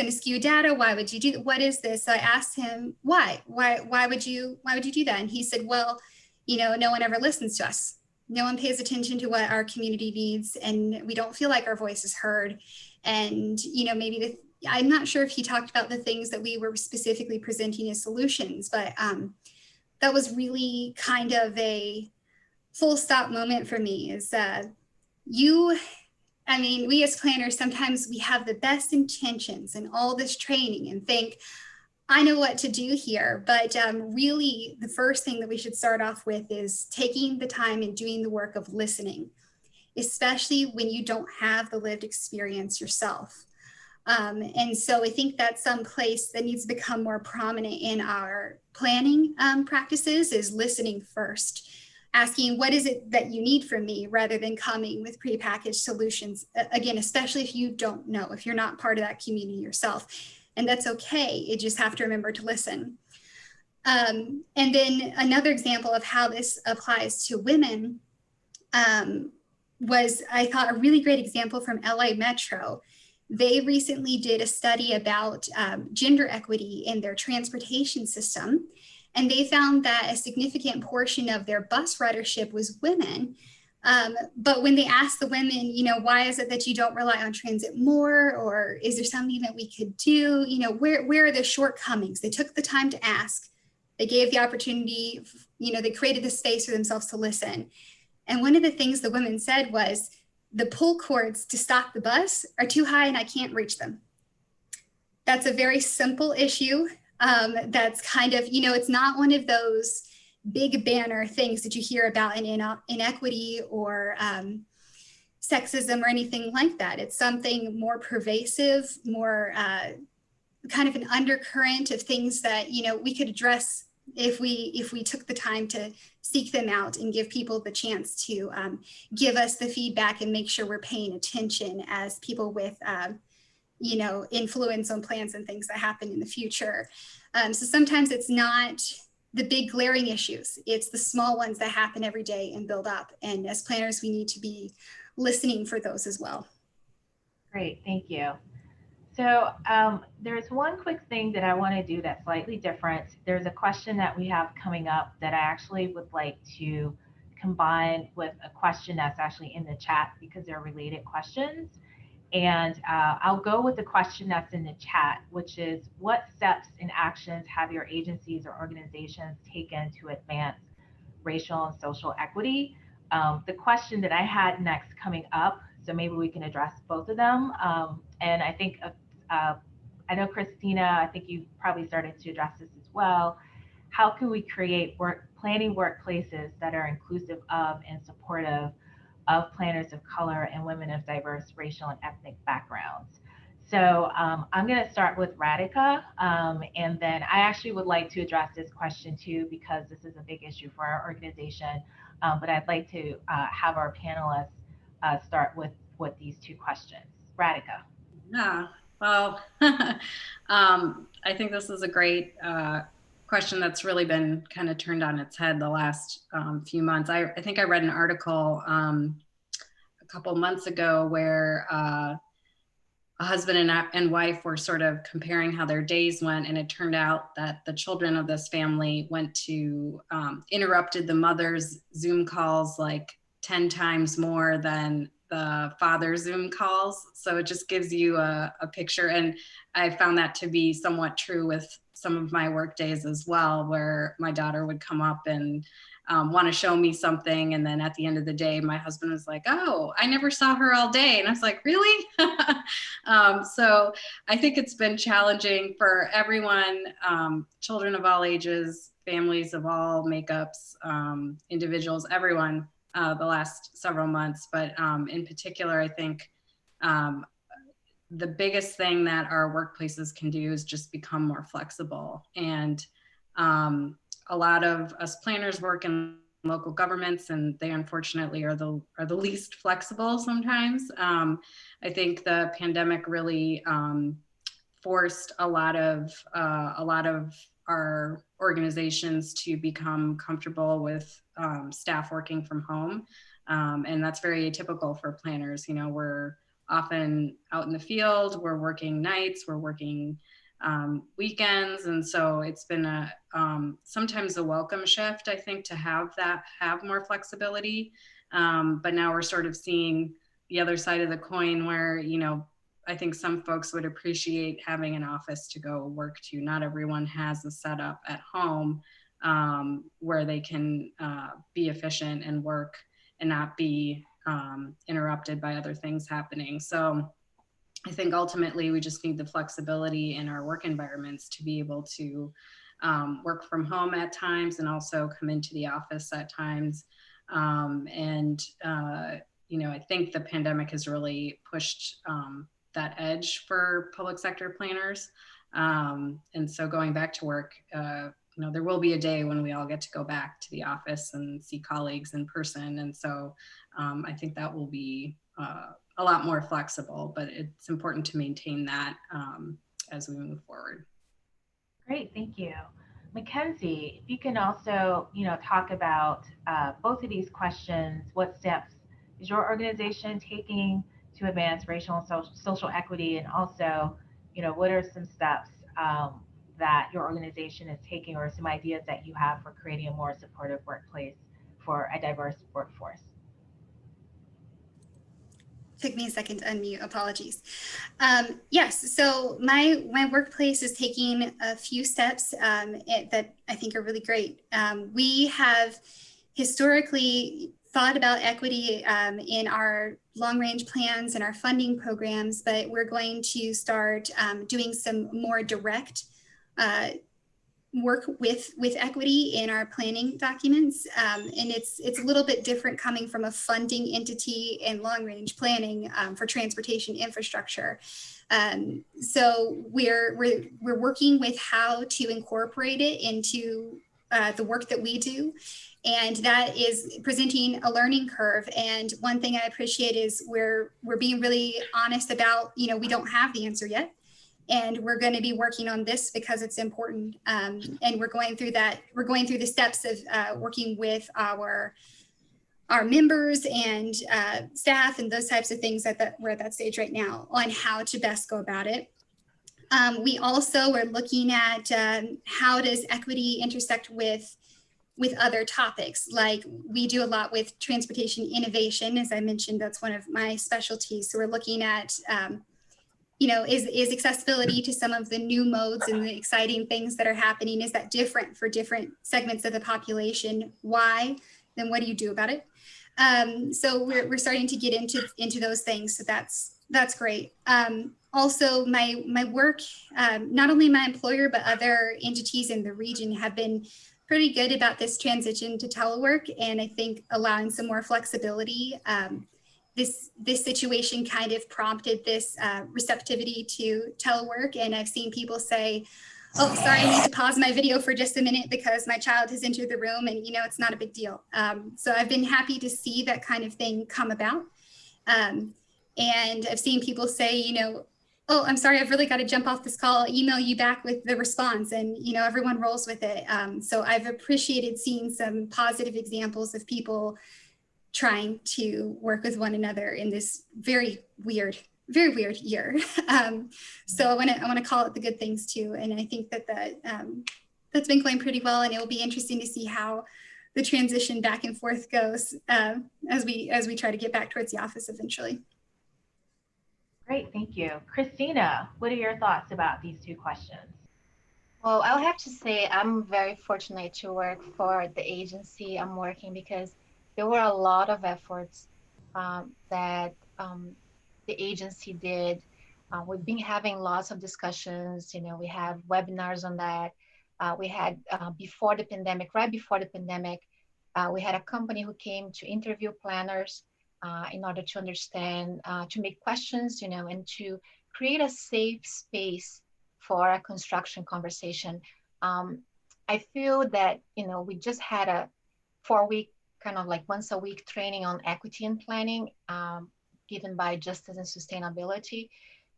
to skew data. Why would you do that? What is this? So I asked him, why would you do that? And he said, well, no one ever listens to us. No one pays attention to what our community needs, and we don't feel like our voice is heard. And, maybe I'm not sure if he talked about the things that we were specifically presenting as solutions, but that was really kind of a full stop moment for me is we as planners, sometimes we have the best intentions and all this training and think, I know what to do here, but really the first thing that we should start off with is taking the time and doing the work of listening, especially when you don't have the lived experience yourself. And so I think that's some place that needs to become more prominent in our planning practices is listening first, asking what is it that you need from me rather than coming with prepackaged solutions. Again, especially if you don't know, if you're not part of that community yourself. And that's okay. You just have to remember to listen. And then another example of how this applies to women was, I thought, a really great example from LA Metro. They recently did a study about gender equity in their transportation system. And they found that a significant portion of their bus ridership was women. But when they asked the women, why is it that you don't rely on transit more? Or is there something that we could do? Where are the shortcomings? They took the time to ask. They gave the opportunity, they created the space for themselves to listen. And one of the things the women said was, the pull cords to stop the bus are too high and I can't reach them. That's a very simple issue. That's kind of, it's not one of those big banner things that you hear about in inequity or sexism or anything like that. It's something more pervasive, more kind of an undercurrent of things that, we could address if we took the time to seek them out and give people the chance to give us the feedback and make sure we're paying attention as people with influence on plans and things that happen in the future. So sometimes it's not the big glaring issues. It's the small ones that happen every day and build up. And as planners, we need to be listening for those as well. Great, thank you. So there's one quick thing that I want to do that's slightly different. There's a question that we have coming up that I actually would like to combine with a question that's actually in the chat because they're related questions. And I'll go with the question that's in the chat, which is, what steps and actions have your agencies or organizations taken to advance racial and social equity? The question that I had next coming up, so maybe we can address both of them. And I think, I know Christina, I think you probably started to address this as well. How can we create planning workplaces that are inclusive of and supportive of planners of color and women of diverse racial and ethnic backgrounds? So I'm going to start with Radhika, and then I actually would like to address this question too, because this is a big issue for our organization, but I'd like to have our panelists start with these two questions. Radhika. Yeah, well, I think this is a great question that's really been kind of turned on its head the last few months. I think I read an article a couple months ago where a husband and wife were sort of comparing how their days went, and it turned out that the children of this family went to interrupted the mother's Zoom calls like 10 times more than the father Zoom calls. So it just gives you a picture. And I found that to be somewhat true with some of my work days as well, where my daughter would come up and want to show me something. And then at the end of the day, my husband was like, oh, I never saw her all day. And I was like, really? So I think it's been challenging for everyone, children of all ages, families of all makeups, individuals, everyone, the last several months. But in particular, I think the biggest thing that our workplaces can do is just become more flexible. And a lot of us planners work in local governments, and they unfortunately are the least flexible sometimes. I think the pandemic really forced a lot of our organizations to become comfortable with staff working from home, and that's very atypical for planners. You know, we're often out in the field, we're working nights, we're working weekends. And so it's been sometimes a welcome shift, I think, to have more flexibility. But now we're sort of seeing the other side of the coin where, you know, I think some folks would appreciate having an office to go work to. Not everyone has a setup at home where they can be efficient and work and not be interrupted by other things happening. So I think ultimately we just need the flexibility in our work environments to be able to work from home at times and also come into the office at times. You know, I think the pandemic has really pushed that edge for public sector planners. And so going back to work, you know, there will be a day when we all get to go back to the office and see colleagues in person. And so I think that will be a lot more flexible, but it's important to maintain that as we move forward. Great, thank you. Mackenzie, if you can also, you know, talk about both of these questions. What steps is your organization taking to advance racial and social equity? And also, you know, what are some steps that your organization is taking, or some ideas that you have for creating a more supportive workplace for a diverse workforce? Took me a second to unmute, apologies. Yes, so my workplace is taking a few steps that I think are really great. We have historically thought about equity in our long-range plans and our funding programs, but we're going to start doing some more direct work with equity in our planning documents. And it's a little bit different coming from a funding entity and long-range planning for transportation infrastructure. So we're working with how to incorporate it into the work that we do. And that is presenting a learning curve. And one thing I appreciate is we're being really honest about, you know, we don't have the answer yet. And we're going to be working on this because it's important. And we're going through that. We're going through the steps of working with our members and staff and those types of things we're at that stage right now on how to best go about it. We also are looking at how does equity intersect with other topics. Like we do a lot with transportation innovation. As I mentioned, that's one of my specialties. So we're looking at you know, is accessibility to some of the new modes and the exciting things that are happening, is that different for different segments of the population? Why? Then what do you do about it? So we're starting to get into those things. So that's great. Also, my work, not only my employer, but other entities in the region have been pretty good about this transition to telework, and I think allowing some more flexibility. This situation kind of prompted this receptivity to telework. And I've seen people say, oh, sorry, I need to pause my video for just a minute because my child has entered the room, and, you know, it's not a big deal. So I've been happy to see that kind of thing come about. And I've seen people say, you know, oh, I'm sorry, I've really got to jump off this call, I'll email you back with the response. And, you know, everyone rolls with it. So I've appreciated seeing some positive examples of people trying to work with one another in this very weird year. So I want to call it the good things too. And I think that that's been going pretty well, and it will be interesting to see how the transition back and forth goes as we try to get back towards the office eventually. Great, thank you. Christina, what are your thoughts about these two questions? Well, I'll have to say I'm very fortunate to work for the agency I'm working, because there were a lot of efforts that the agency did. We've been having lots of discussions, we have webinars on that. We had before the pandemic, right before the pandemic, we had a company who came to interview planners in order to understand, to make questions, and to create a safe space for a construction conversation. I feel that, we just had a 4-week kind of like once a week training on equity and planning given by Justice and Sustainability.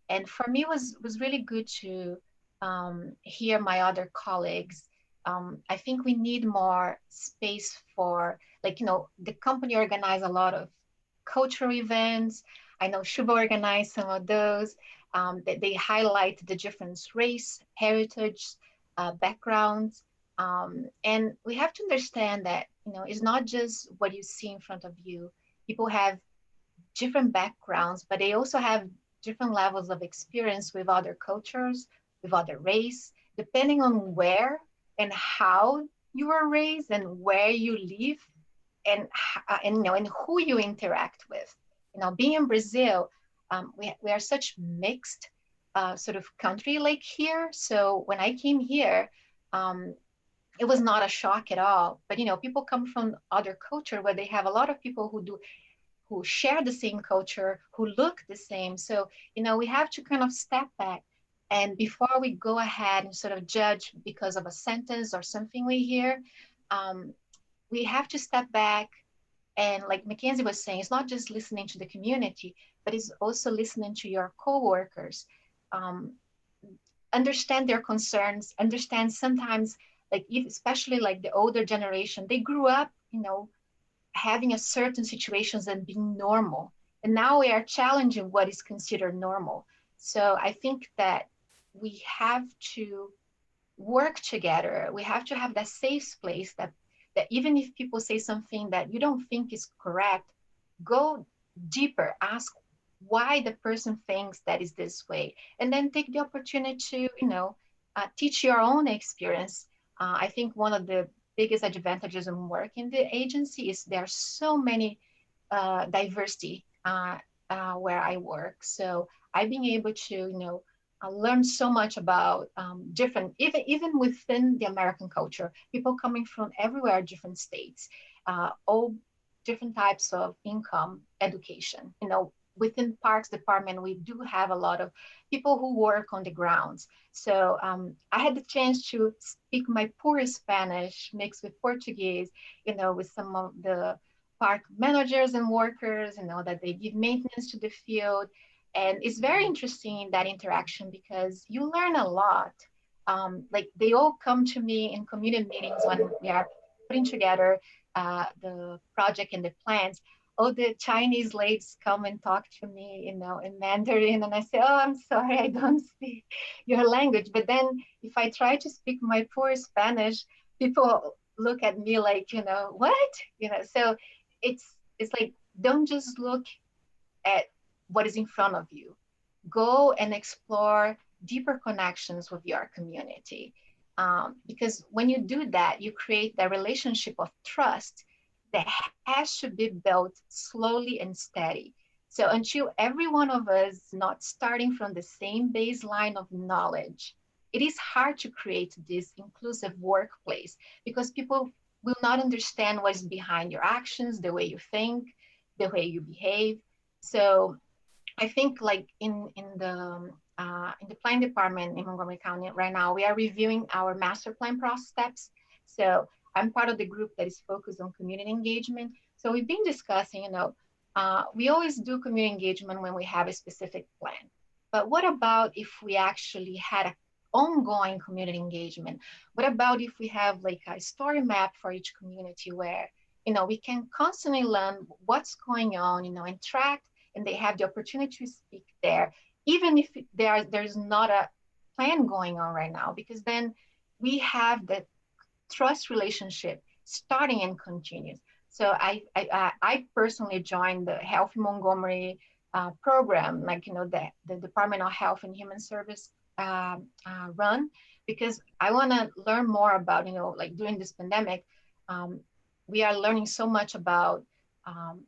And for me, it was really good to hear my other colleagues. I think we need more space for, the company organized a lot of cultural events. I know Shuba organized some of those. They highlight the different race, heritage, backgrounds. And we have to understand that, it's not just what you see in front of you. People have different backgrounds, but they also have different levels of experience with other cultures, with other race, depending on where and how you were raised and where you live and who you interact with. Being in Brazil, we are such mixed sort of country like here. So when I came here, it was not a shock at all. But people come from other culture where they have a lot of people who share the same culture, who look the same. So we have to kind of step back, and before we go ahead and sort of judge because of a sentence or something we hear, we have to step back. And like Mackenzie was saying, it's not just listening to the community, but it's also listening to your coworkers. Understand their concerns, understand sometimes, especially like the older generation, they grew up, having a certain situations and being normal. And now we are challenging what is considered normal. So I think that we have to work together. We have to have that safe place that even if people say something that you don't think is correct, go deeper, ask why the person thinks that is this way, and then take the opportunity to, teach your own experience. I think one of the biggest advantages of working in the agency is there are so many diversity where I work. So I've been able to, learn so much about different, even within the American culture, people coming from everywhere, different states, all different types of income, education. Within Parks Department, we do have a lot of people who work on the grounds. So I had the chance to speak my poor Spanish mixed with Portuguese, with some of the park managers and workers, that they give maintenance to the field. And it's very interesting, that interaction, because you learn a lot. They all come to me in community meetings when we are putting together the project and the plans. Oh, the Chinese ladies come and talk to me, in Mandarin, and I say, oh, I'm sorry, I don't speak your language. But then if I try to speak my poor Spanish, people look at me like, what? So it's like, don't just look at what is in front of you. Go and explore deeper connections with your community. Because when you do that, you create that relationship of trust that has to be built slowly and steady. So until every one of us not starting from the same baseline of knowledge, it is hard to create this inclusive workplace, because people will not understand what's behind your actions, the way you think, the way you behave. So I think in the planning department in Montgomery County right now, we are reviewing our master plan process steps. So I'm part of the group that is focused on community engagement. So we've been discussing, we always do community engagement when we have a specific plan. But what about if we actually had an ongoing community engagement? What about if we have a story map for each community where, we can constantly learn what's going on, and track, and they have the opportunity to speak there, even if there's not a plan going on right now, because then we have the trust relationship. starting and continues. So I personally joined the Healthy Montgomery program, like, the Department of Health and Human Service run, because I want to learn more about, like during this pandemic, we are learning so much about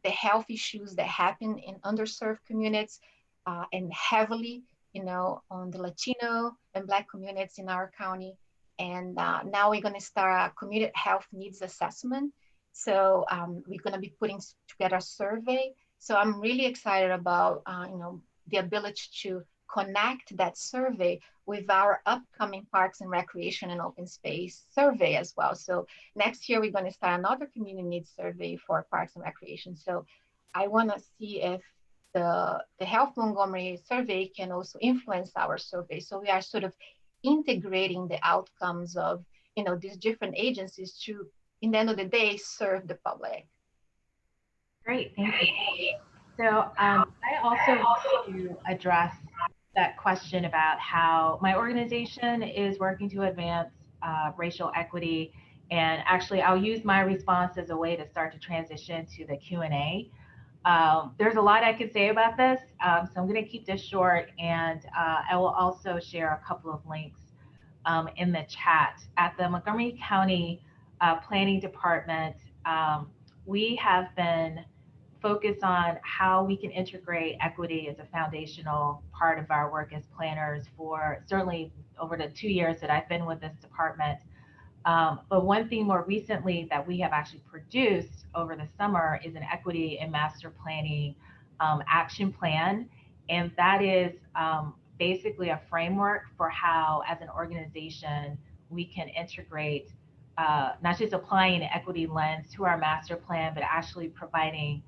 the health issues that happen in underserved communities, and heavily, on the Latino and Black communities in our county. And now we're going to start a community health needs assessment. So we're going to be putting together a survey. So I'm really excited about, the ability to connect that survey with our upcoming Parks and Recreation and Open Space survey as well. So next year, we're going to start another community needs survey for Parks and Recreation. So I want to see if the Health Montgomery survey can also influence our survey. So we are sort of integrating the outcomes of, these different agencies to, in the end of the day, serve the public. Great, thank you. So I also want to address that question about how my organization is working to advance racial equity. And actually, I'll use my response as a way to start to transition to the Q&A. There's a lot I could say about this, so I'm going to keep this short, and I will also share a couple of links in the chat. At the Montgomery County Planning Department, we have been focused on how we can integrate equity as a foundational part of our work as planners for certainly over the 2 years that I've been with this department. But one thing more recently that we have actually produced over the summer is an equity and master planning action plan. And that is basically a framework for how, as an organization, we can integrate not just applying an equity lens to our master plan, but actually providing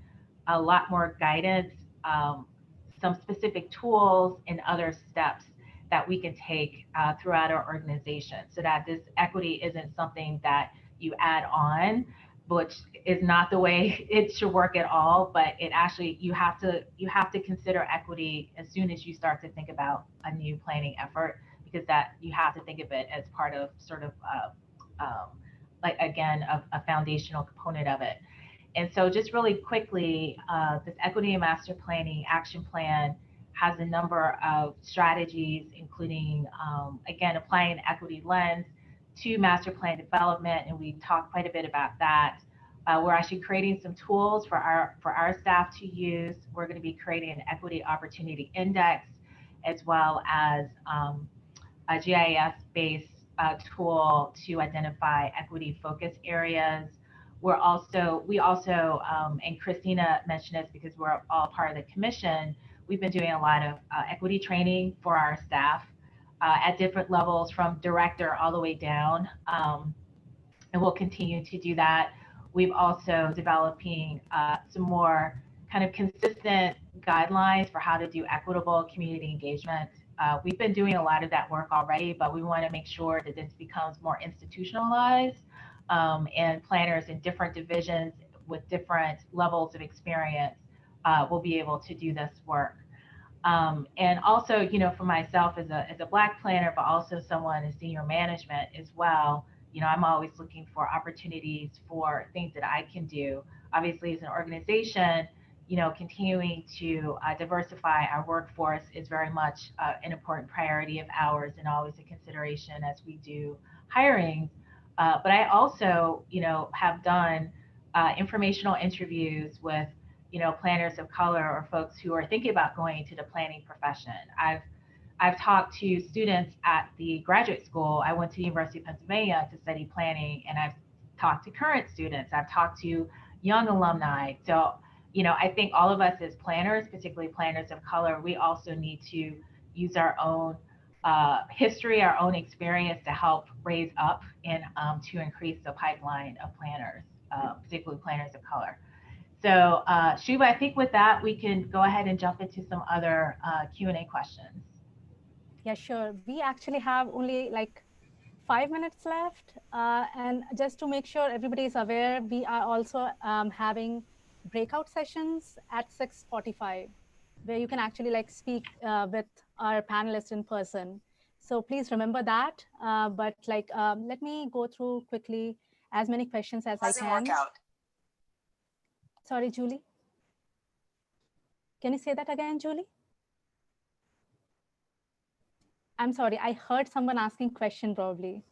a lot more guidance, some specific tools and other steps that we can take throughout our organization, so that this equity isn't something that you add on, which is not the way it should work at all. But it actually, you have to consider equity as soon as you start to think about a new planning effort, because that you have to think of it as part of sort of like, again, a foundational component of it. And so just really quickly, this equity and master planning action plan has a number of strategies, including, again, applying an equity lens to master plan development. And we talked quite a bit about that. We're actually creating some tools for our staff to use. We're going to be creating an equity opportunity index, as well as a GIS-based tool to identify equity focus areas. We also, and Christina mentioned this because we're all part of the commission, we've been doing a lot of equity training for our staff at different levels, from director all the way down, and we'll continue to do that. We've also developing some more kind of consistent guidelines for how to do equitable community engagement. We've been doing a lot of that work already, but we want to make sure that this becomes more institutionalized, and planners in different divisions with different levels of experience will be able to do this work. And also, for myself as a Black planner, but also someone in senior management as well, I'm always looking for opportunities for things that I can do. Obviously, as an organization, continuing to diversify our workforce is very much an important priority of ours, and always a consideration as we do hiring. But I also, have done informational interviews with, planners of color or folks who are thinking about going into the planning profession. I've talked to students at the graduate school. I went to the University of Pennsylvania to study planning, and I've talked to current students. I've talked to young alumni. So, I think all of us as planners, particularly planners of color, we also need to use our own history, our own experience to help raise up and to increase the pipeline of planners, particularly planners of color. So Shuba, I think with that, we can go ahead and jump into some other Q&A questions. Yeah, sure. We actually have only like 5 minutes left. And just to make sure everybody is aware, we are also having breakout sessions at 6:45, where you can actually like speak with our panelists in person. So please remember that. But like, let me go through quickly as many questions as I can. Sorry, Julie. Can you say that again, Julie? I'm sorry, I heard someone asking question probably.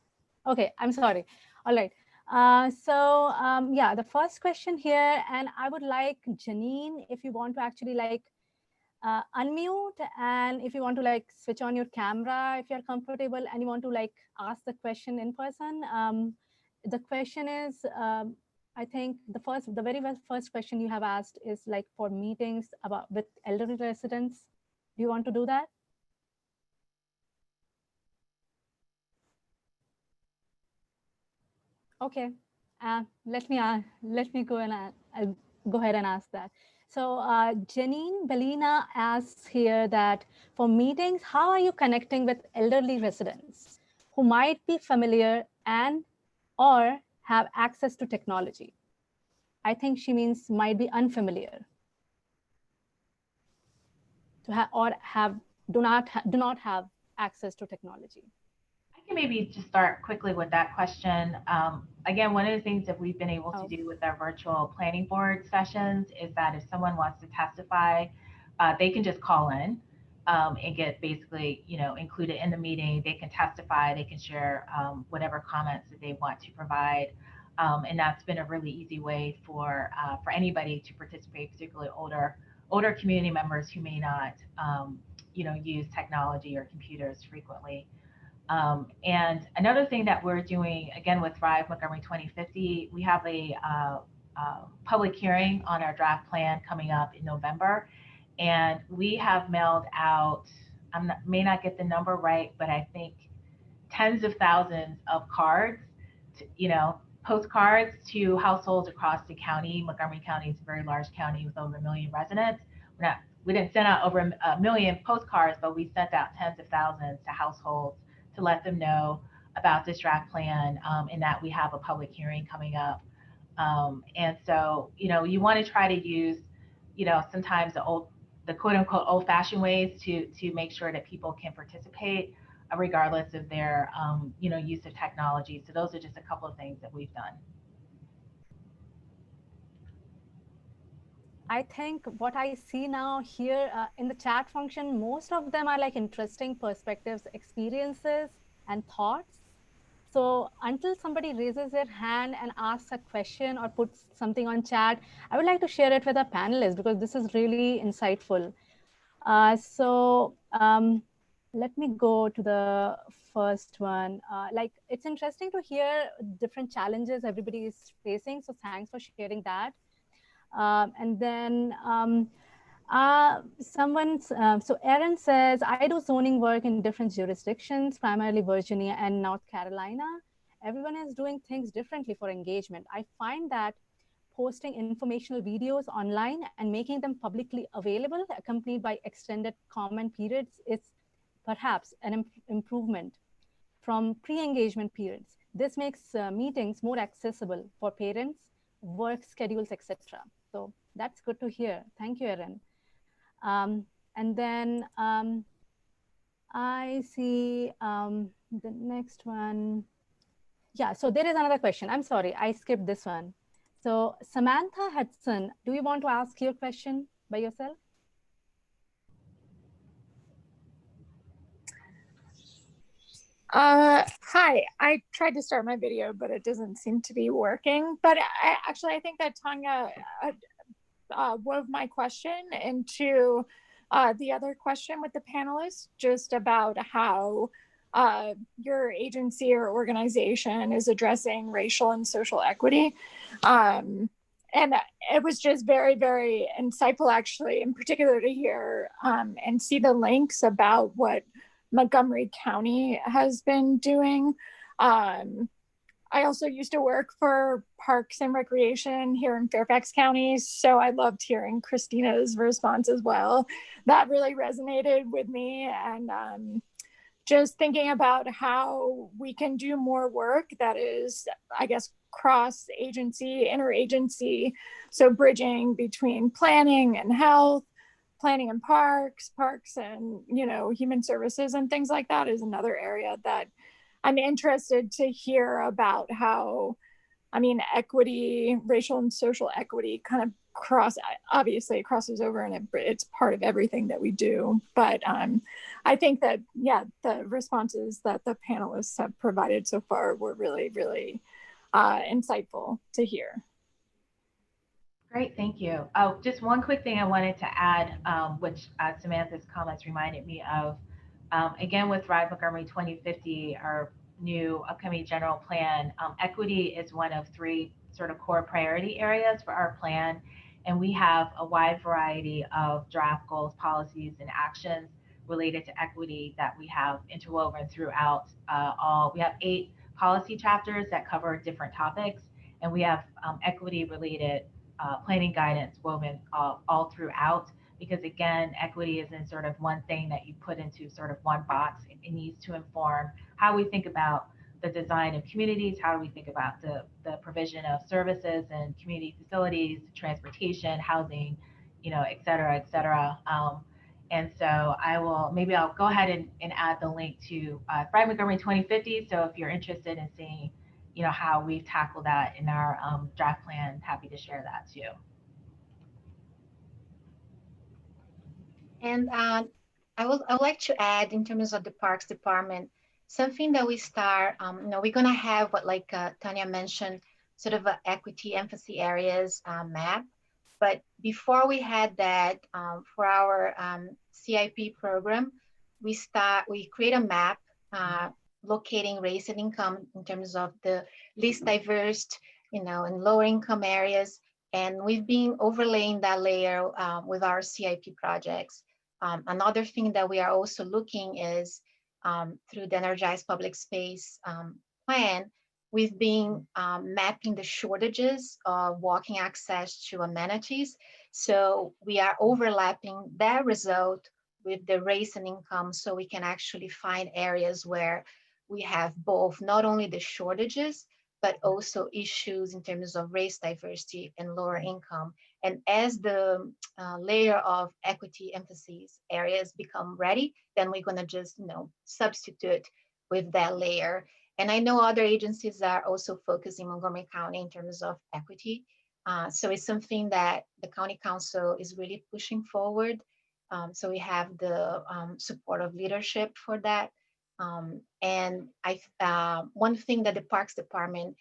Okay, I'm sorry. All right. Yeah, the first question here, and I would like Janine, if you want to actually like unmute, and if you want to like switch on your camera, if you're comfortable and you want to like ask the question in person. The question is, I think the very first question you have asked is like for meetings with elderly residents. Do you want to do that? Okay, let me go ahead and ask that. So Janine Bellina asks here that for meetings, how are you connecting with elderly residents who might be familiar and or have access to technology? I think she means might be unfamiliar do not have access to technology. I can maybe just start quickly with that question. Again, one of the things that we've been able to do with our virtual planning board sessions is that if someone wants to testify, they can just call in and get basically, included in the meeting. They can testify, they can share whatever comments that they want to provide. And that's been a really easy way for anybody to participate, particularly older community members who may not, use technology or computers frequently. And another thing that we're doing, again, with Thrive Montgomery 2050, we have a public hearing on our draft plan coming up in November. And we have mailed out, may not get the number right, but I think tens of thousands of cards, postcards to households across the county. Montgomery County is a very large county with over 1 million residents. We didn't send out over 1 million postcards, but we sent out tens of thousands to households to let them know about this draft plan and that we have a public hearing coming up. And so, you want to try to use, sometimes the quote unquote old fashioned ways to make sure that people can participate regardless of their, use of technology. So those are just a couple of things that we've done. I think what I see now here in the chat function, most of them are like interesting perspectives, experiences, and thoughts. So until somebody raises their hand and asks a question or puts something on chat, I would like to share it with our panelists because this is really insightful. Let me go to the first one. It's interesting to hear different challenges everybody is facing. So thanks for sharing that. And then so Erin says, I do zoning work in different jurisdictions, primarily Virginia and North Carolina. Everyone is doing things differently for engagement. I find that posting informational videos online and making them publicly available, accompanied by extended comment periods, is perhaps an improvement from pre-engagement periods. This makes meetings more accessible for parents, work schedules, etc. So that's good to hear. Thank you, Erin. And then I see the next one. Yeah, so there is another question. I'm sorry, I skipped this one. So Samantha Hudson, do you want to ask your question by yourself? Hi, I tried to start my video, but it doesn't seem to be working. But I think that Tanya wove my question into the other question with the panelists, just about how your agency or organization is addressing racial and social equity. And it was just very, very insightful, actually, in particular to hear and see the links about what Montgomery County has been doing. I also used to work for Parks and Recreation here in Fairfax County, so I loved hearing Christina's response as well. That really resonated with me, and just thinking about how we can do more work that is, I guess, cross-agency, interagency, so bridging between planning and health, planning and parks and, human services and things like that is another area that I'm interested to hear about how I mean, equity, racial and social equity kind of obviously it crosses over and it's part of everything that we do. But I think that, yeah, the responses that the panelists have provided so far were really, really insightful to hear. Great, thank you. Oh, just one quick thing I wanted to add, which Samantha's comments reminded me of. Again, with Thrive Montgomery 2050, our new upcoming general plan, equity is one of 3 sort of core priority areas for our plan. And we have a wide variety of draft goals, policies, and actions related to equity that we have interwoven throughout we have 8 policy chapters that cover different topics, and we have equity related planning guidance woven all throughout, because again, equity isn't sort of one thing that you put into sort of one box. It needs to inform how we think about the design of communities, how do we think about the provision of services and community facilities, transportation, housing, et cetera, et cetera. And so I'll go ahead and add the link to Thrive Montgomery 2050. So if you're interested in seeing how we've tackled that in our draft plan, happy to share that too. And I would like to add, in terms of the Parks Department, something that we start, we're gonna have what, like Tanya mentioned, sort of an equity emphasis areas map. But before we had that, for our CIP program, we create a map locating race and income in terms of the least diverse, in lower income areas. And we've been overlaying that layer with our CIP projects. Another thing that we are also looking is through the Energized Public Space plan, we've been mapping the shortages of walking access to amenities. So we are overlapping that result with the race and income, so we can actually find areas where we have both, not only the shortages, but also issues in terms of race diversity and lower income. And as the layer of equity emphasis areas become ready, then we're gonna just substitute with that layer. And I know other agencies are also focusing on Montgomery County in terms of equity. So it's something that the County Council is really pushing forward. So we have the support of leadership for that. And one thing that the Parks Department,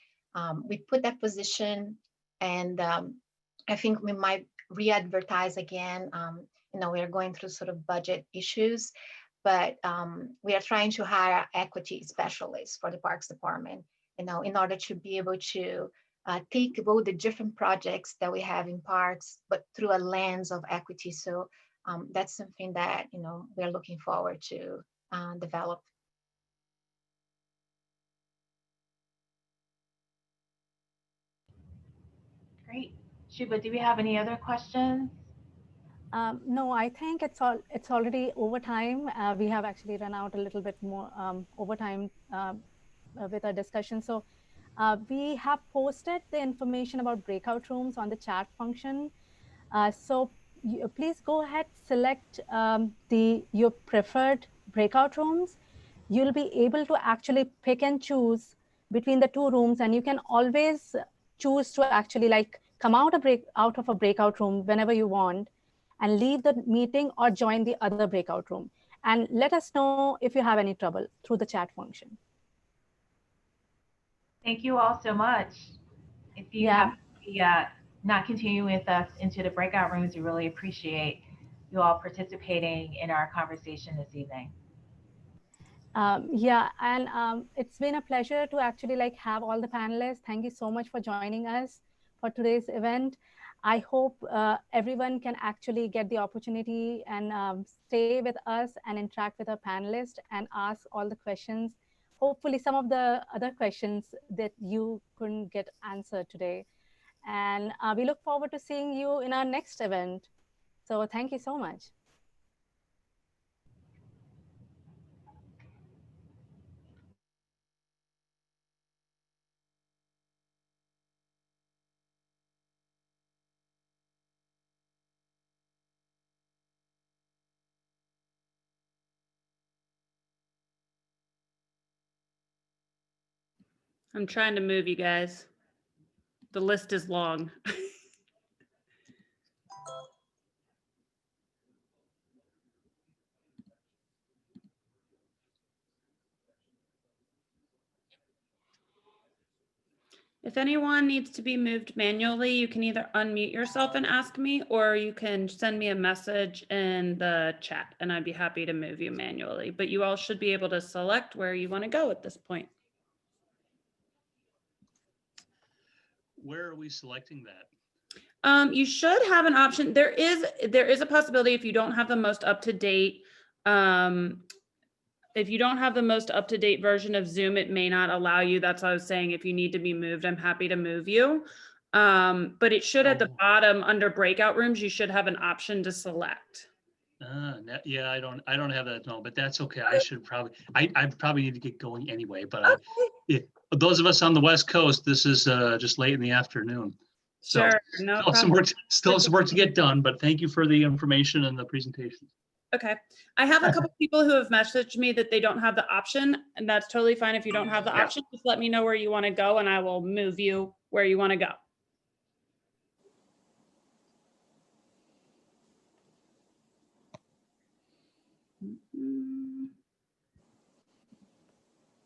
we put that position, and I think we might re-advertise again. We are going through sort of budget issues, but we are trying to hire equity specialists for the Parks Department, in order to be able to take all the different projects that we have in parks, but through a lens of equity. So that's something that we're looking forward to develop. Great. Shuba, do we have any other questions? No, I think it's already overtime. We have actually run out a little bit more overtime with our discussion. So we have posted the information about breakout rooms on the chat function. So please go ahead, select your preferred breakout rooms. You'll be able to actually pick and choose between the 2 rooms, and you can always choose to actually come out of a breakout room whenever you want, and leave the meeting or join the other breakout room. And let us know if you have any trouble through the chat function. Thank you all so much. If you have not continuing with us into the breakout rooms, we really appreciate you all participating in our conversation this evening. It's been a pleasure to actually have all the panelists. Thank you so much for joining us for today's event. I hope everyone can actually get the opportunity and stay with us and interact with our panelists and ask all the questions. Hopefully some of the other questions that you couldn't get answered today. And we look forward to seeing you in our next event. So thank you so much. I'm trying to move you guys. the list is long. If anyone needs to be moved manually, you can either unmute yourself and ask me, or you can send me a message in the chat and I'd be happy to move you manually. But you all should be able to select where you want to go at this point. Where are we selecting that? You should have an option. There is a possibility if you don't have the most up-to-date version of Zoom, it may not allow you. That's what I was saying. If you need to be moved, I'm happy to move you. But it should at the bottom under breakout rooms, you should have an option to select. Yeah, I don't have that, no, but that's okay. I should probably, I probably need to get going anyway, but those of us on the West Coast, this is just late in the afternoon. So Sure, no still some work to get done, but thank you for the information and the presentation. Okay. I have a couple people who have messaged me that they don't have the option, and that's totally fine. If you don't have the option, just let me know where you want to go and I will move you where you want to go.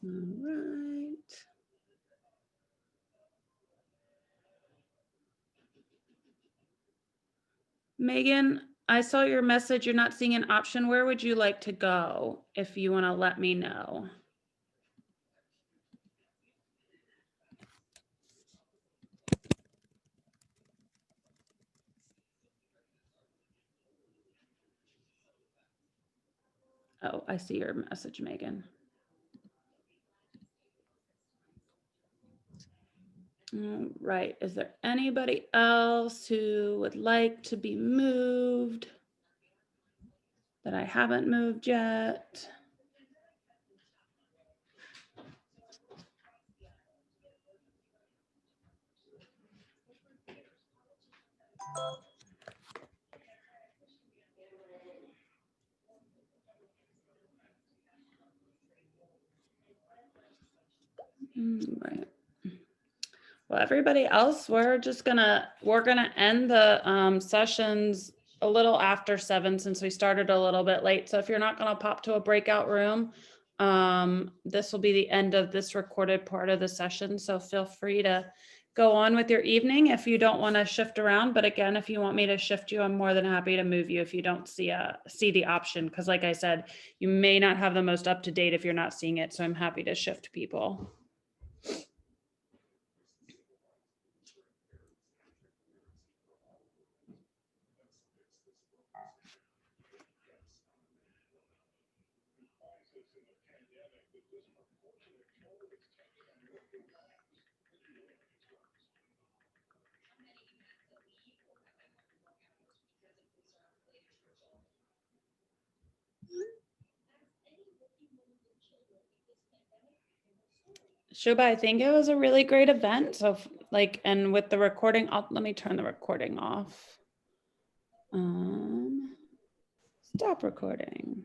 All right. Megan, I saw your message. You're not seeing an option. Where would you like to go if you want to let me know? Oh, I see your message, Megan. All right. Is there anybody else who would like to be moved that I haven't moved yet? Right. Well, everybody else, we're gonna end the sessions a little after 7 since we started a little bit late. So if you're not gonna pop to a breakout room, this will be the end of this recorded part of the session. So feel free to go on with your evening if you don't want to shift around. But again, if you want me to shift you, I'm more than happy to move you if you don't see the option. Because like I said, you may not have the most up to date if you're not seeing it. So I'm happy to shift people. Shubha, I think it was a really great event. So and with the recording, let me turn the recording off. Stop recording.